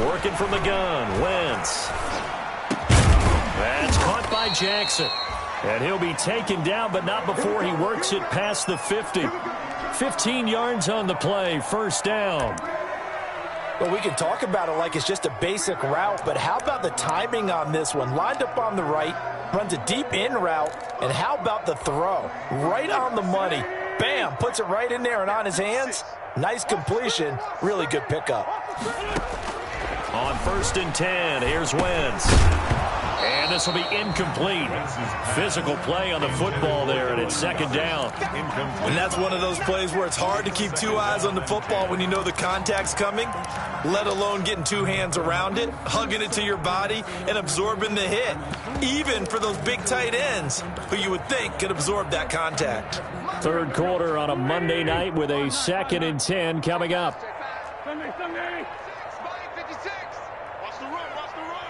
Working from the gun, Wentz. That's caught by Jackson. And he'll be taken down, but not before he works it past the 50. 15 yards on the play, 1st down. Well, we can talk about it like it's just a basic route, but how about the timing on this one? Lined up on the right, runs a deep in route, and how about the throw? Right on the money. Bam, puts it right in there and on his hands. Nice completion, really good pickup. On 1st and 10, here's Wentz. And this will be incomplete. Physical play on the football there, and it's 2nd down. And that's one of those plays where it's hard to keep 2 eyes on the football when you know the contact's coming, let alone getting 2 hands around it, hugging it to your body, and absorbing the hit. Even for those big tight ends, who you would think could absorb that contact. 3rd quarter on a Monday night with a 2nd and 10 coming up. Sunday. 56. Watch the run, watch the run.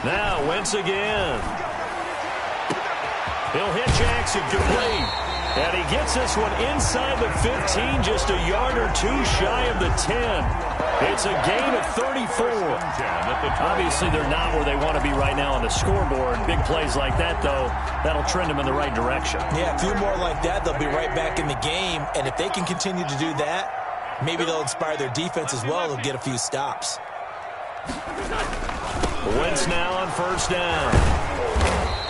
Now Wentz again. He'll hit Jackson, complete. And he gets this one inside the 15, just a yard or two shy of the 10. It's a gain of 34. Obviously, they're not where they want to be right now on the scoreboard. Big plays like that, though, that'll trend them in the right direction. Yeah, a few more like that, they'll be right back in the game. And if they can continue to do that, maybe they'll inspire their defense as well. They'll get a few stops. Wentz now on first down.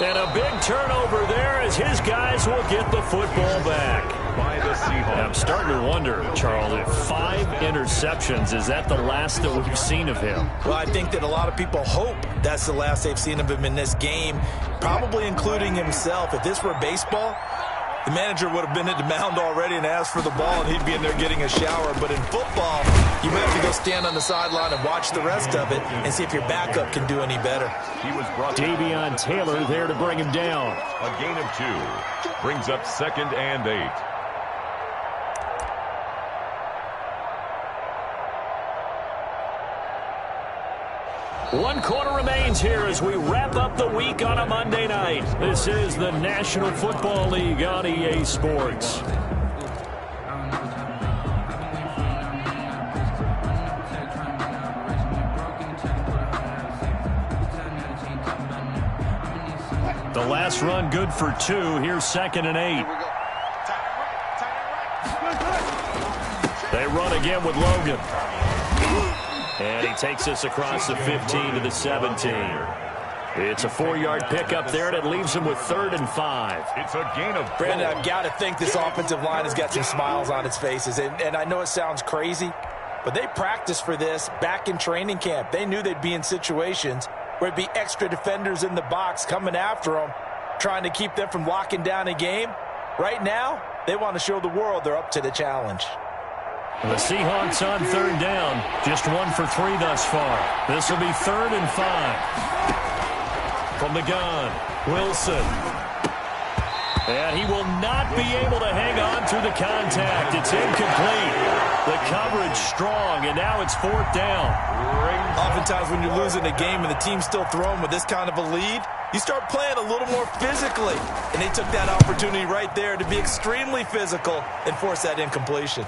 And a big turnover there as his guys will get the football back. By the Seahawks. I'm starting to wonder, Charles, if 5 interceptions, is that the last that we've seen of him? Well, I think that a lot of people hope that's the last they've seen of him in this game, probably including himself. If this were baseball, the manager would have been at the mound already and asked for the ball, and he'd be in there getting a shower. But in football, you might have to go stand on the sideline and watch the rest of it and see if your backup can do any better. He was brought Davion Taylor there to bring him down. A gain of 2. Brings up 2nd and 8. One quarter remains here as we wrap up the week on a Monday night. This is the National Football League on EA Sports. The last run good for 2. Here's 2nd and 8. They run again with Logan. And he takes us across the 15 to the 17. It's a 4-yard pickup there, and it leaves him with 3rd and 5. It's a gain of 4. Brandon, I've got to think this offensive line has got some smiles on its faces. And I know it sounds crazy, but they practiced for this back in training camp. They knew they'd be in situations where it'd be extra defenders in the box coming after them, trying to keep them from locking down a game. Right now, they want to show the world they're up to the challenge. The Seahawks on 3rd down. Just 1 for 3 thus far. This will be 3rd and 5. From the gun, Wilson. And he will not be able to hang on through the contact. It's incomplete. The coverage strong, and now it's 4th down. Oftentimes when you're losing a game and the team's still throwing with this kind of a lead, you start playing a little more physically. And they took that opportunity right there to be extremely physical and force that incompletion.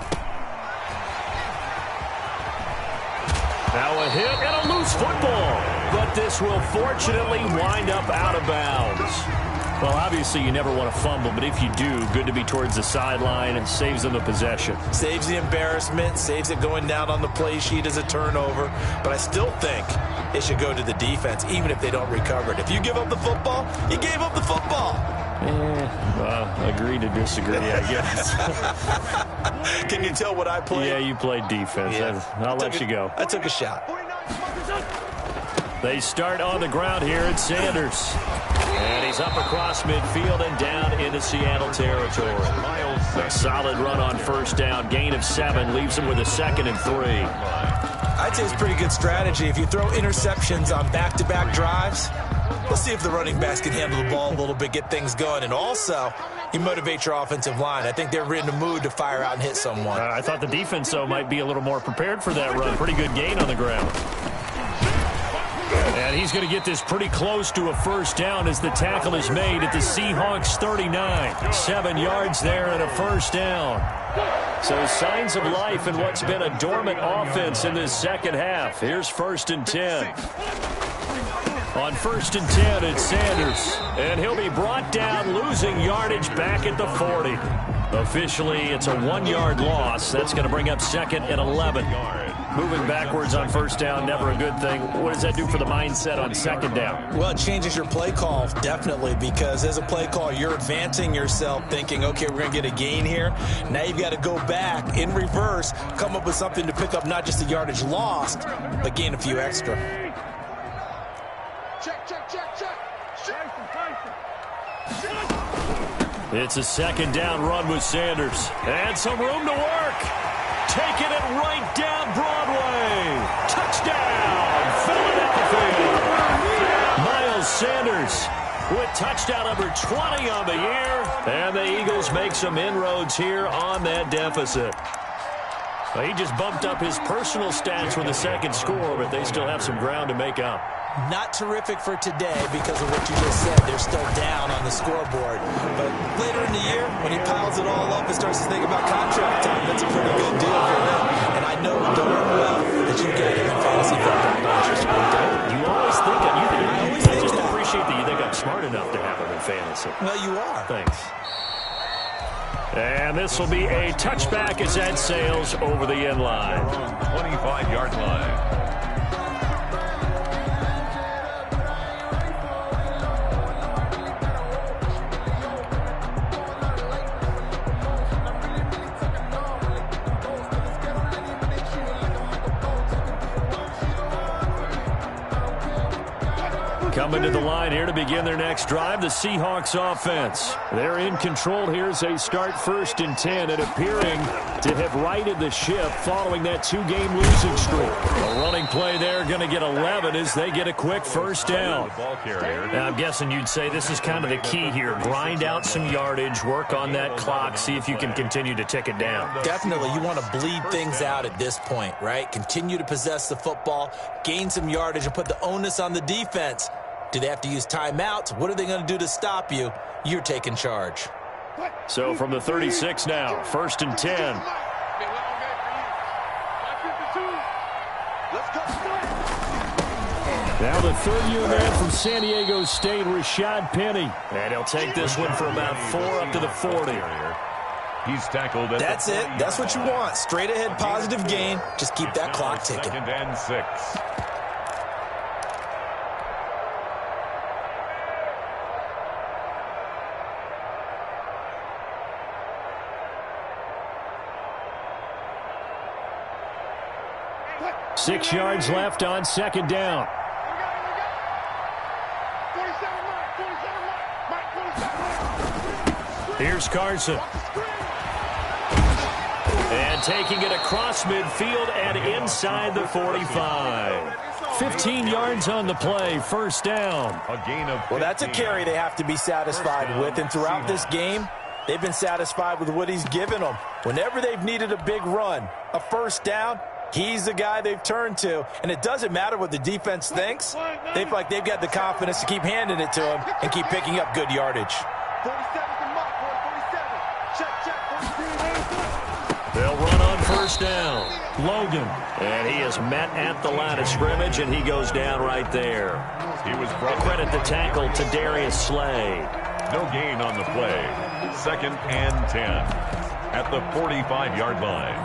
Now a hit and a loose football. But this will fortunately wind up out of bounds. Well, obviously you never want to fumble, but if you do, good to be towards the sideline and saves them the possession. Saves the embarrassment, saves it going down on the play sheet as a turnover. But I still think it should go to the defense, even if they don't recover it. If you give up the football, you gave up the football. Agree to disagree, I guess. Can you tell what I played? Yeah, you played defense. Yeah. I'll let you go. I took a shot. They start on the ground here at Sanders. And he's up across midfield and down into Seattle territory. A solid run on first down. Gain of 7 leaves him with a 2nd and 3. I'd say it's pretty good strategy. If you throw interceptions on back-to-back drives, we'll see if the running backs can handle the ball a little bit, get things going. And also, you motivate your offensive line. I think they're in the mood to fire out and hit someone. I thought the defense, though, might be a little more prepared for that run. Pretty good gain on the ground. And he's going to get this pretty close to a first down as the tackle is made at the Seahawks 39. 7 yards there and a first down. So signs of life in what's been a dormant offense in this second half. Here's 1st and 10. On 1st and 10, it's Sanders. And he'll be brought down, losing yardage back at the 40. Officially, it's a 1-yard loss. That's going to bring up 2nd and 11. Moving backwards on first down, never a good thing. What does that do for the mindset on 2nd down? Well, it changes your play call, definitely, because as a play call, you're advancing yourself thinking, okay, we're going to get a gain here. Now you've got to go back in reverse, come up with something to pick up not just the yardage lost, but gain a few extra. Check. It's a 2nd down run with Sanders. And some room to work. Taking it right down Broadway. Touchdown, Philadelphia. Miles Sanders with touchdown number 20 on the year. And the Eagles make some inroads here on that deficit. Well, he just bumped up his personal stats with the 2nd score, but they still have some ground to make up. Not terrific for today because of what you just said. They're still down on the scoreboard. But later in the year, when he piles it all up and starts to think about contract time, that's a pretty good deal for him. And I know darn well that you got him in fantasy football, don't you? You always think I just appreciate that you think I'm smart enough to have him in fantasy. Well, you are. Thanks. And this will be a touchback as that sails over the end line. 25-yard line. Coming to the line here to begin their next drive, the Seahawks offense. They're in control here as they start 1st and 10 and appearing to have righted the ship following that 2-game losing streak. A running play there going to get 11 as they get a quick first down. Now, I'm guessing you'd say this is kind of the key here. Grind out some yardage, work on that clock, see if you can continue to tick it down. Definitely. You want to bleed things out at this point, right? Continue to possess the football, gain some yardage, and put the onus on the defense. Do they have to use timeouts? What are they going to do to stop you? You're taking charge. So from the 36 now, 1st and 10. Now the third-year man from San Diego State, Rashad Penny. And he'll take this one for about 4 up to the 40. He's tackled at That's it. That's what you want. Straight ahead, positive gain. Just keep that clock ticking. 2nd and 6. Six yards left on 2nd down. Here's Carson. And taking it across midfield and inside the 45. 15 yards on the play, 1st down. A gain of 15. Well, that's a carry they have to be satisfied with. And throughout this game, they've been satisfied with what he's given them. Whenever they've needed a big run, a 1st down, he's the guy they've turned to. And it doesn't matter what the defense thinks. They feel like they've got the confidence to keep handing it to him and keep picking up good yardage. They'll run on 1st down. Logan. And he is met at the line of scrimmage, and he goes down right there. He was credit the tackle to Darius Slay. No gain on the play. 2nd and 10 at the 45-yard line.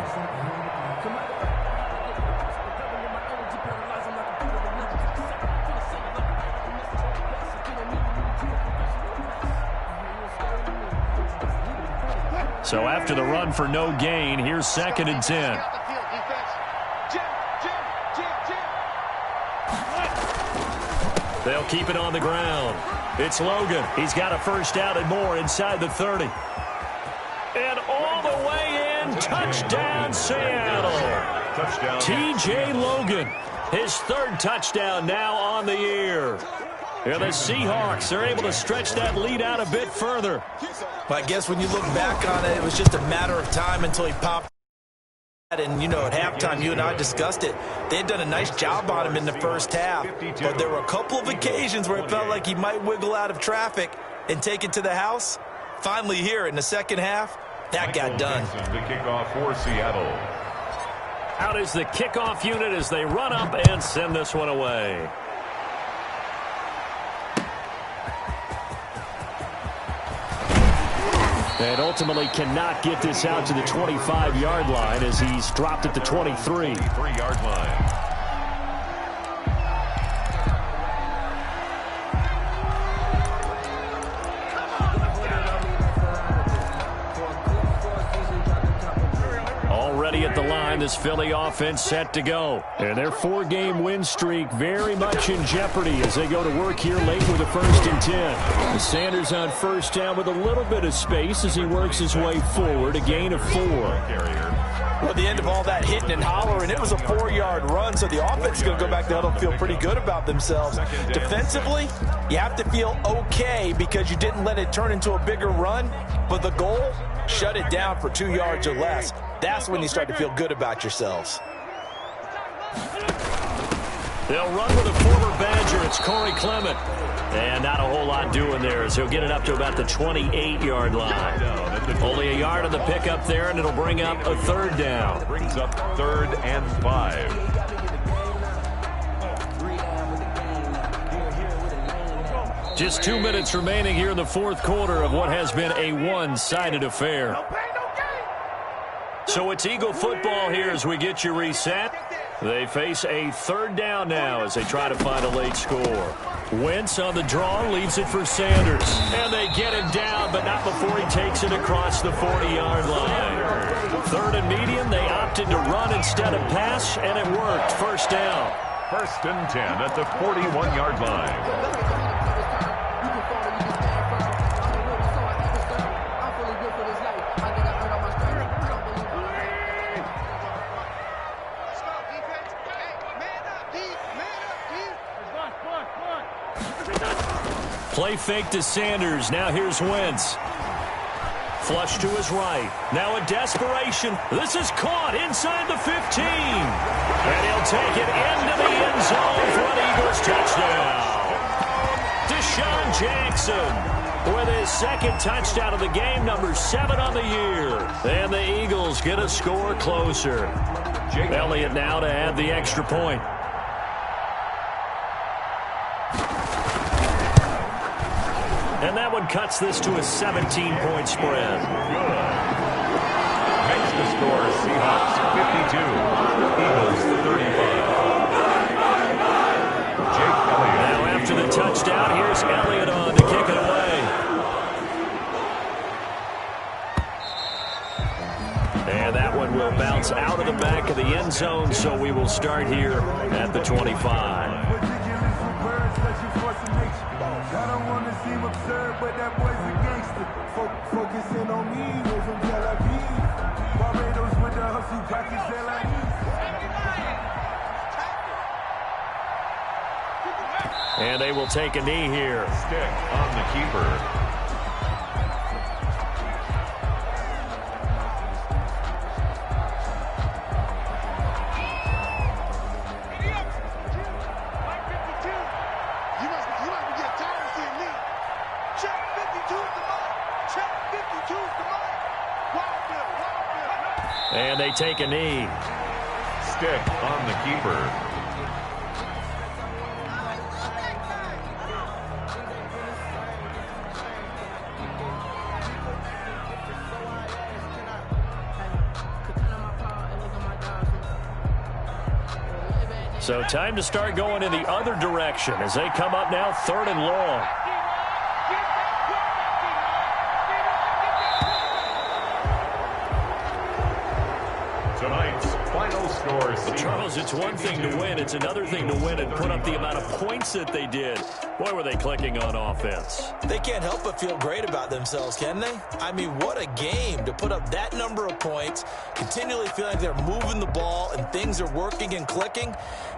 So after the run for no gain, here's 2nd and 10. They'll keep it on the ground. It's Logan. He's got a 1st down and more inside the 30. And all the way in, touchdown Seattle. Touchdown. T.J. Logan, his 3rd touchdown now on the year. And the Seahawks are able to stretch that lead out a bit further. But I guess when you look back on it, it was just a matter of time until he popped. And, you know, at halftime, you and I discussed it. They had done a nice job on him in the 1st half. But there were a couple of occasions where it felt like he might wiggle out of traffic and take it to the house. Finally here in the 2nd half, that got done. The kickoff for Seattle. Out is the kickoff unit as they run up and send this one away. And ultimately cannot get this out to the 25-yard line as he's dropped at the 23. 3-yard line. Already at the line, this Philly offense set to go. And their 4-game win streak very much in jeopardy as they go to work here late with a 1st and 10. The Sanders on 1st down with a little bit of space as he works his way forward, a gain of 4. Well, at the end of all that hitting and hollering, it was a 4-yard run, so the offense is going to go back to the huddle and feel pretty good about themselves. Defensively, you have to feel okay because you didn't let it turn into a bigger run, but the goal, shut it down for 2 yards or less. That's when you start to feel good about yourselves. They'll run with a former Badger. It's Corey Clement. And not a whole lot doing there as he'll get it up to about the 28-yard line. Only a yard on the pickup there, and it'll bring up a third down. Brings up 3rd and 5. Just 2 minutes remaining here in the fourth quarter of what has been a one-sided affair. So it's Eagle football here as we get you reset. They face a third down now as they try to find a late score. Wentz on the draw, leaves it for Sanders. And they get him down, but not before he takes it across the 40-yard line. 3rd and medium, they opted to run instead of pass, and it worked. First down. 1st and 10 at the 41-yard line. Play fake to Sanders. Now here's Wentz. Flush to his right. Now a desperation. This is caught inside the 15. And he'll take it into the end zone for an Eagles touchdown. Deshaun Jackson with his 2nd touchdown of the game, number 7 on the year. And the Eagles get a score closer. Elliott now to add the extra point. And that one cuts this to a 17-point spread. Good. Makes the score Seahawks 52, Eagles 35. Jake Elliott. Now after the touchdown, here's Elliott on to kick it away. And that one will bounce out of the back of the end zone, so we will start here at the 25. I don't want to seem absurd, but that boy's a gangster. Focusing on me, was from Tel Aviv. Barbados with the hustle, pockets And they will take a knee here. Stick on the keeper. And they take a knee. Stick on the keeper. So time to start going in the other direction as they come up now 3rd and long. Tonight's final score. Charles, it's one thing to win. It's another thing to win and put up the amount of points that they did. Boy, were they clicking on offense. They can't help but feel great about themselves, can they? I mean, what a game to put up that number of points, continually feeling like they're moving the ball and things are working and clicking.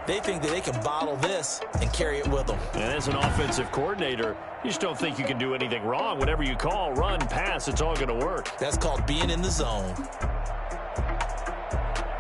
They think that they can bottle this and carry it with them. And as an offensive coordinator, you just don't think you can do anything wrong. Whatever you call, run, pass, it's all going to work. That's called being in the zone.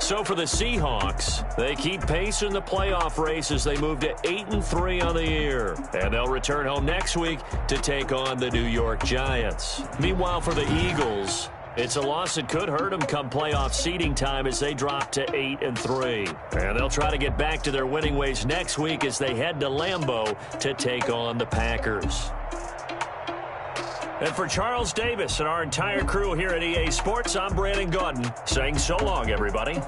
So for the Seahawks, they keep pace in the playoff race as they move to 8-3 on the year. And they'll return home next week to take on the New York Giants. Meanwhile, for the Eagles, it's a loss that could hurt them come playoff seeding time as they drop to 8-3. And they'll try to get back to their winning ways next week as they head to Lambeau to take on the Packers. And for Charles Davis and our entire crew here at EA Sports, I'm Brandon Gaudin saying so long, everybody.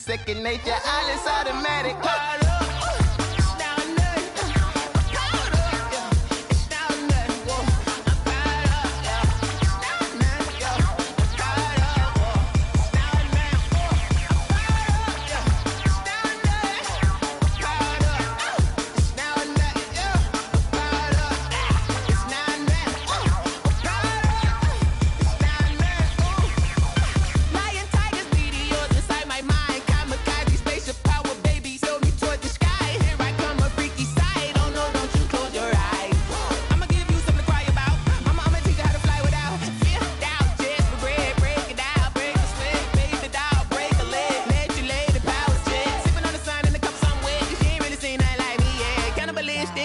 second nature. All is automatic.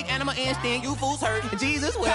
Animal instinct, you fools hurt. Jesus will.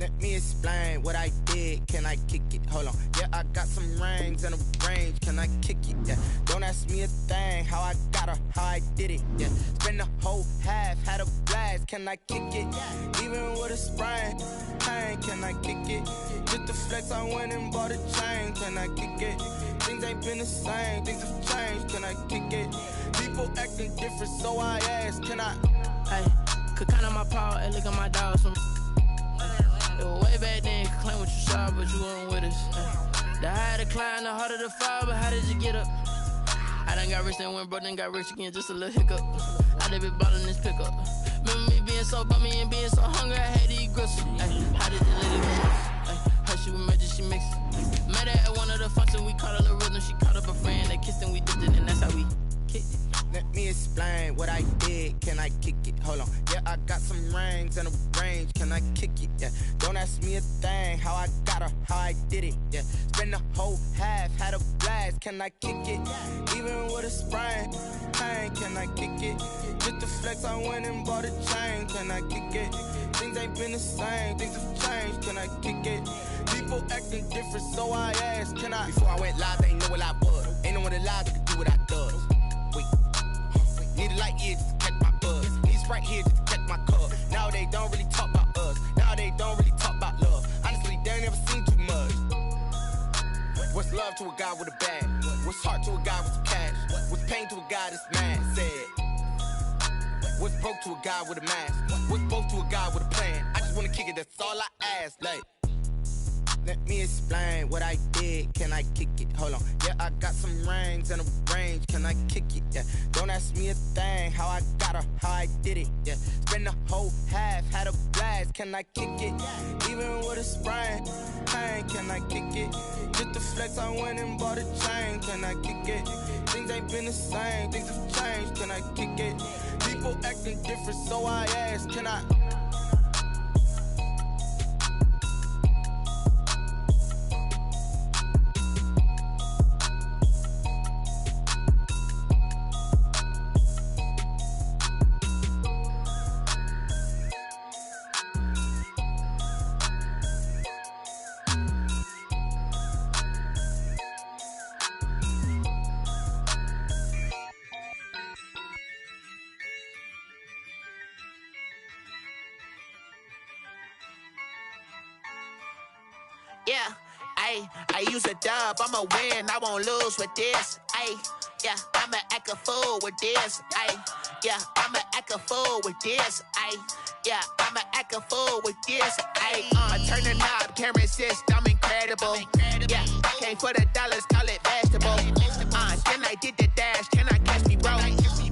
Let me explain what I did. Can I kick it? Hold on. Yeah, I got some rings and a range. Can I kick it? Yeah. Don't ask me a thing. How I got her, how I did it. Yeah. Spend the whole half, had a blast. Can I kick it? Even with a sprain. Pain, can I kick it? Just the flex, I went and bought a chain. Can I kick it? Things ain't been the same. Things have changed. Can I kick it? People acting different, so I ask. Can I? Hey, could count on my power and look at my dogs from. It was way back then, could claim what you saw, but you weren't with us. The higher the climb, the harder the fall, but how did you get up? I done got rich, then went broke, then got rich again, just a little hiccup. I done been ballin' this pickup. Remember me being so bummy and being so hungry, I had to eat gristle. Ay, how did the lady mix? Her she was magic, she mixed. Met her at one of the functions, we caught a little rhythm, she caught up a friend, they kissed and we dipped it, and that's how we kicked it. Let me explain what I did. Can I kick it? Hold on. Yeah, I got some rings and a range. Can I kick it? Yeah. Don't ask me a thing. How I got her, how I did it. Yeah. Spend the whole half, had a blast. Can I kick it? Even with a sprain. Pain, can I kick it? Just the flex, I went and bought a chain. Can I kick it? Things ain't been the same. Things have changed. Can I kick it? People acting different, so I asked. Can I? Before I went live, they ain't know what I was. Ain't no one alive that could do what I does. Wait. Need a light year just to catch my buzz. Need Sprite here just to catch my cup. Now they don't really talk about us. Now they don't really talk about love. Honestly, they ain't never seen too much. What's love to a guy with a bag? What's heart to a guy with some cash? What's pain to a guy that's mad? Said. What's broke to a guy with a mask? What's both to a guy with a plan? I just wanna kick it, that's all I ask. Like, let me explain what I did. Can I kick it? Hold on. Yeah, I got some rings and a range. Can I kick it? Yeah. Don't ask me a thing. How I got her, how I did it. Yeah. Spend the whole half, had a blast. Can I kick it? Even with a sprain. Pain, can I kick it? Just the flex, I went and bought a chain. Can I kick it? Things ain't been the same. Things have changed. Can I kick it? People acting different, so I ask. Can I? Yeah, I use a dub, I'ma win, I won't lose with this. Yeah, I'ma act a fool with this. Yeah, I'ma act a fool with this. Yeah, I'ma act a fool with this. I turn the knob, can't resist, I'm incredible. Yeah, came for the dollars, call it vegetable. Then I did the dash, can I catch me, bro?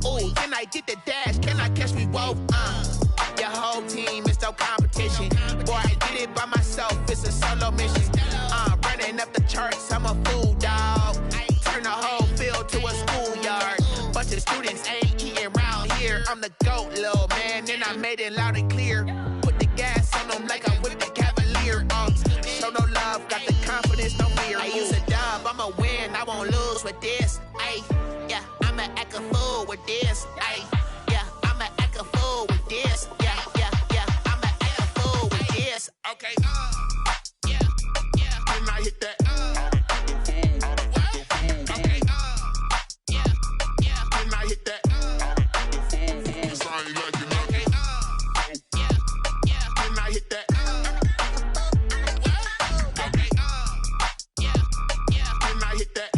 Ooh, then I did the dash, can I catch me, whoa? Your whole team is no competition. Boy, I did it by myself, it's a solo mission. Running up the charts, I'm a fool, dog. Turn the whole field to a schoolyard. Bunch of students ain't eating round here. I'm the GOAT, little man, and I made it loud and clear. Put the gas on them like I'm with the Cavalier. Show no love, got the confidence, no fear. I use a dub, I'ma win, I won't lose with this. Yeah, I'ma act a fool with this. Yeah, I'ma act a fool with this. Yeah, I'ma act a fool with this. Okay, yeah, then I hit that. Okay, yeah, then I hit that. Cause I ain't like it, okay, yeah, then I hit that. Okay, yeah, then I hit that.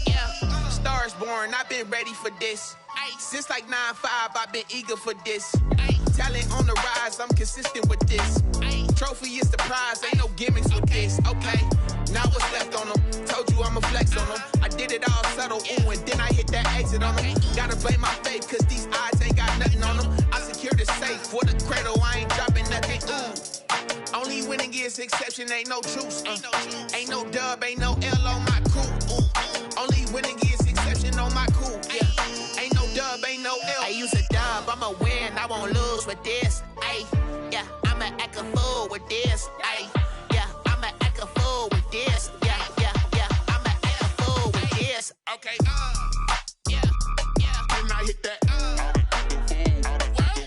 Yeah, stars born, I've been ready for this. Since like 9-5, I've been eager for this. Talent on the rise, I'm consistent with this. Trophy is the prize, ain't no gimmicks with this. Okay, now what's left on them? Told you I'ma flex on them. I did it all subtle, ooh, and then I hit that exit on them. Gotta blame my faith, cause these odds ain't got nothing on them. I secured the safe for the cradle, I ain't dropping nothing, ooh. Only winning is exception, ain't no truce. Ain't no dub, ain't no L on my crew. Only winning is exception on my crew. Yeah, ain't no dub, ain't no L. I use a dub, I'ma win, I won't lose with this. Yeah, I'ma act a fool with this. Yeah, I'ma act a fool with this. Yeah, I'ma act a fool with this. Okay, yeah, then I hit that.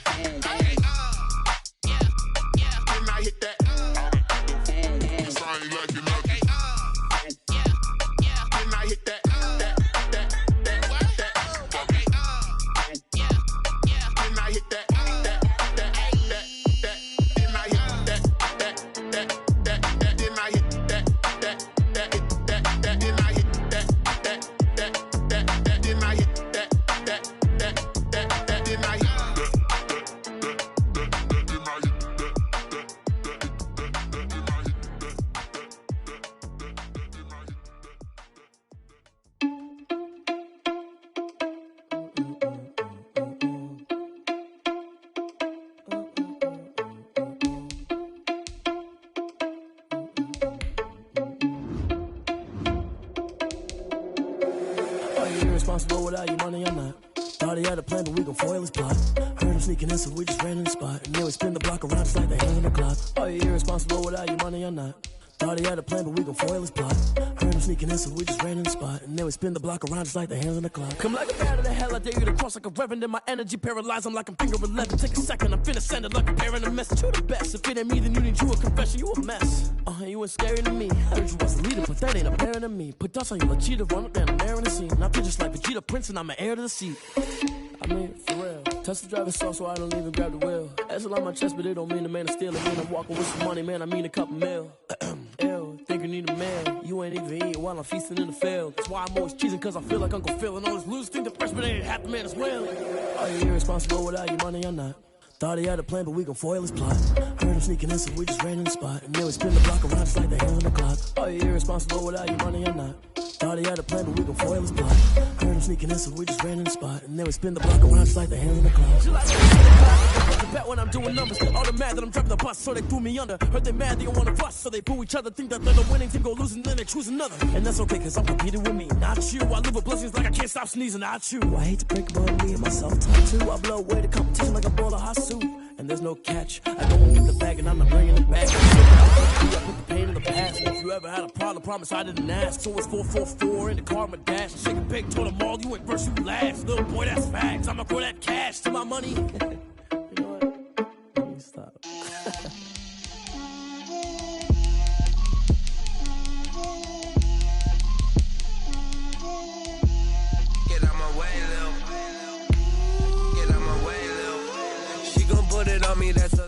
Okay, yeah, then I hit that. Cause I ain't like it, okay, yeah, then I hit that. Okay, yeah, then I hit that. Irresponsible without your money, I'm not. Thought he had a plan, but we gon' foil his plot. Heard him sneaking in, so we just ran in the spot. And then we spin the block around just like the hands on the clock. Are you irresponsible without your money, I'm not. Thought he had a plan, but we gon' foil his plot. Heard him sneaking in, so we just ran in the spot. And then we spin the block around just like the hands on the clock. Come like a bat of the hell, I dare you to cross like a reverend. In my energy paralyzed, I'm like I'm finger 11. Take a second, I'm finna send it like a parent a message. You the best, if it ain't me, then you need you a confession. You a mess, you ain't scary to me. Heard you was a leader, but that ain't apparent to me. Put dust on you, Cheetah, run up down the air in the scene. I feel just like Vegeta Prince, and I'm an heir to the seat. I mean, for real. Touch the driver's sauce, so I don't even grab the wheel. That's on my chest, but it don't mean the man is stealing. Mean I'm walking with some money, man, I mean a couple mil. Ew, think you need a man. You ain't even eating while I'm feasting in the field. That's why I'm always cheesing, cause I feel like Uncle Phil. And all this losers think the freshman ain't half the man as well. Are you irresponsible without your money? I'm not. Thought he had a plan, but we gon' foil his plot. Heard him sneaking in, so we just ran in the spot. And then we spin the block around just like the hands on the clock. Are you irresponsible without your money? I'm not. Thought he had a plan, but we gon' foil his plot. Heard him sneaking in, so we just ran in the spot. And then we spin the block around just like the hands on the clock. She like the bet when I'm doing numbers. All the mad that I'm driving the bus, so they threw me under. Heard they mad, they don't wanna bust, so they boo each other. Think that they're the winning team, go losing, then they choose another. And that's okay, cause I'm competing with me, not you. I live with blessings like I can't stop sneezing, not you. I hate to break about me and myself time too. I blow away the competition like a bowl of hot soup. And there's no catch. I go and get the bag and I'm not bringing it back. I put the pain in the past. If you ever had a problem, promise I didn't ask. So it's 444 in the car, my dash. Shake a big, told them all, you ain't first, you last. Little boy, that's facts. I'ma throw that cash to my money. You know what? Let me stop. Get out my way, Lil. Get out my way, Lil. She gon' put it on me, that's a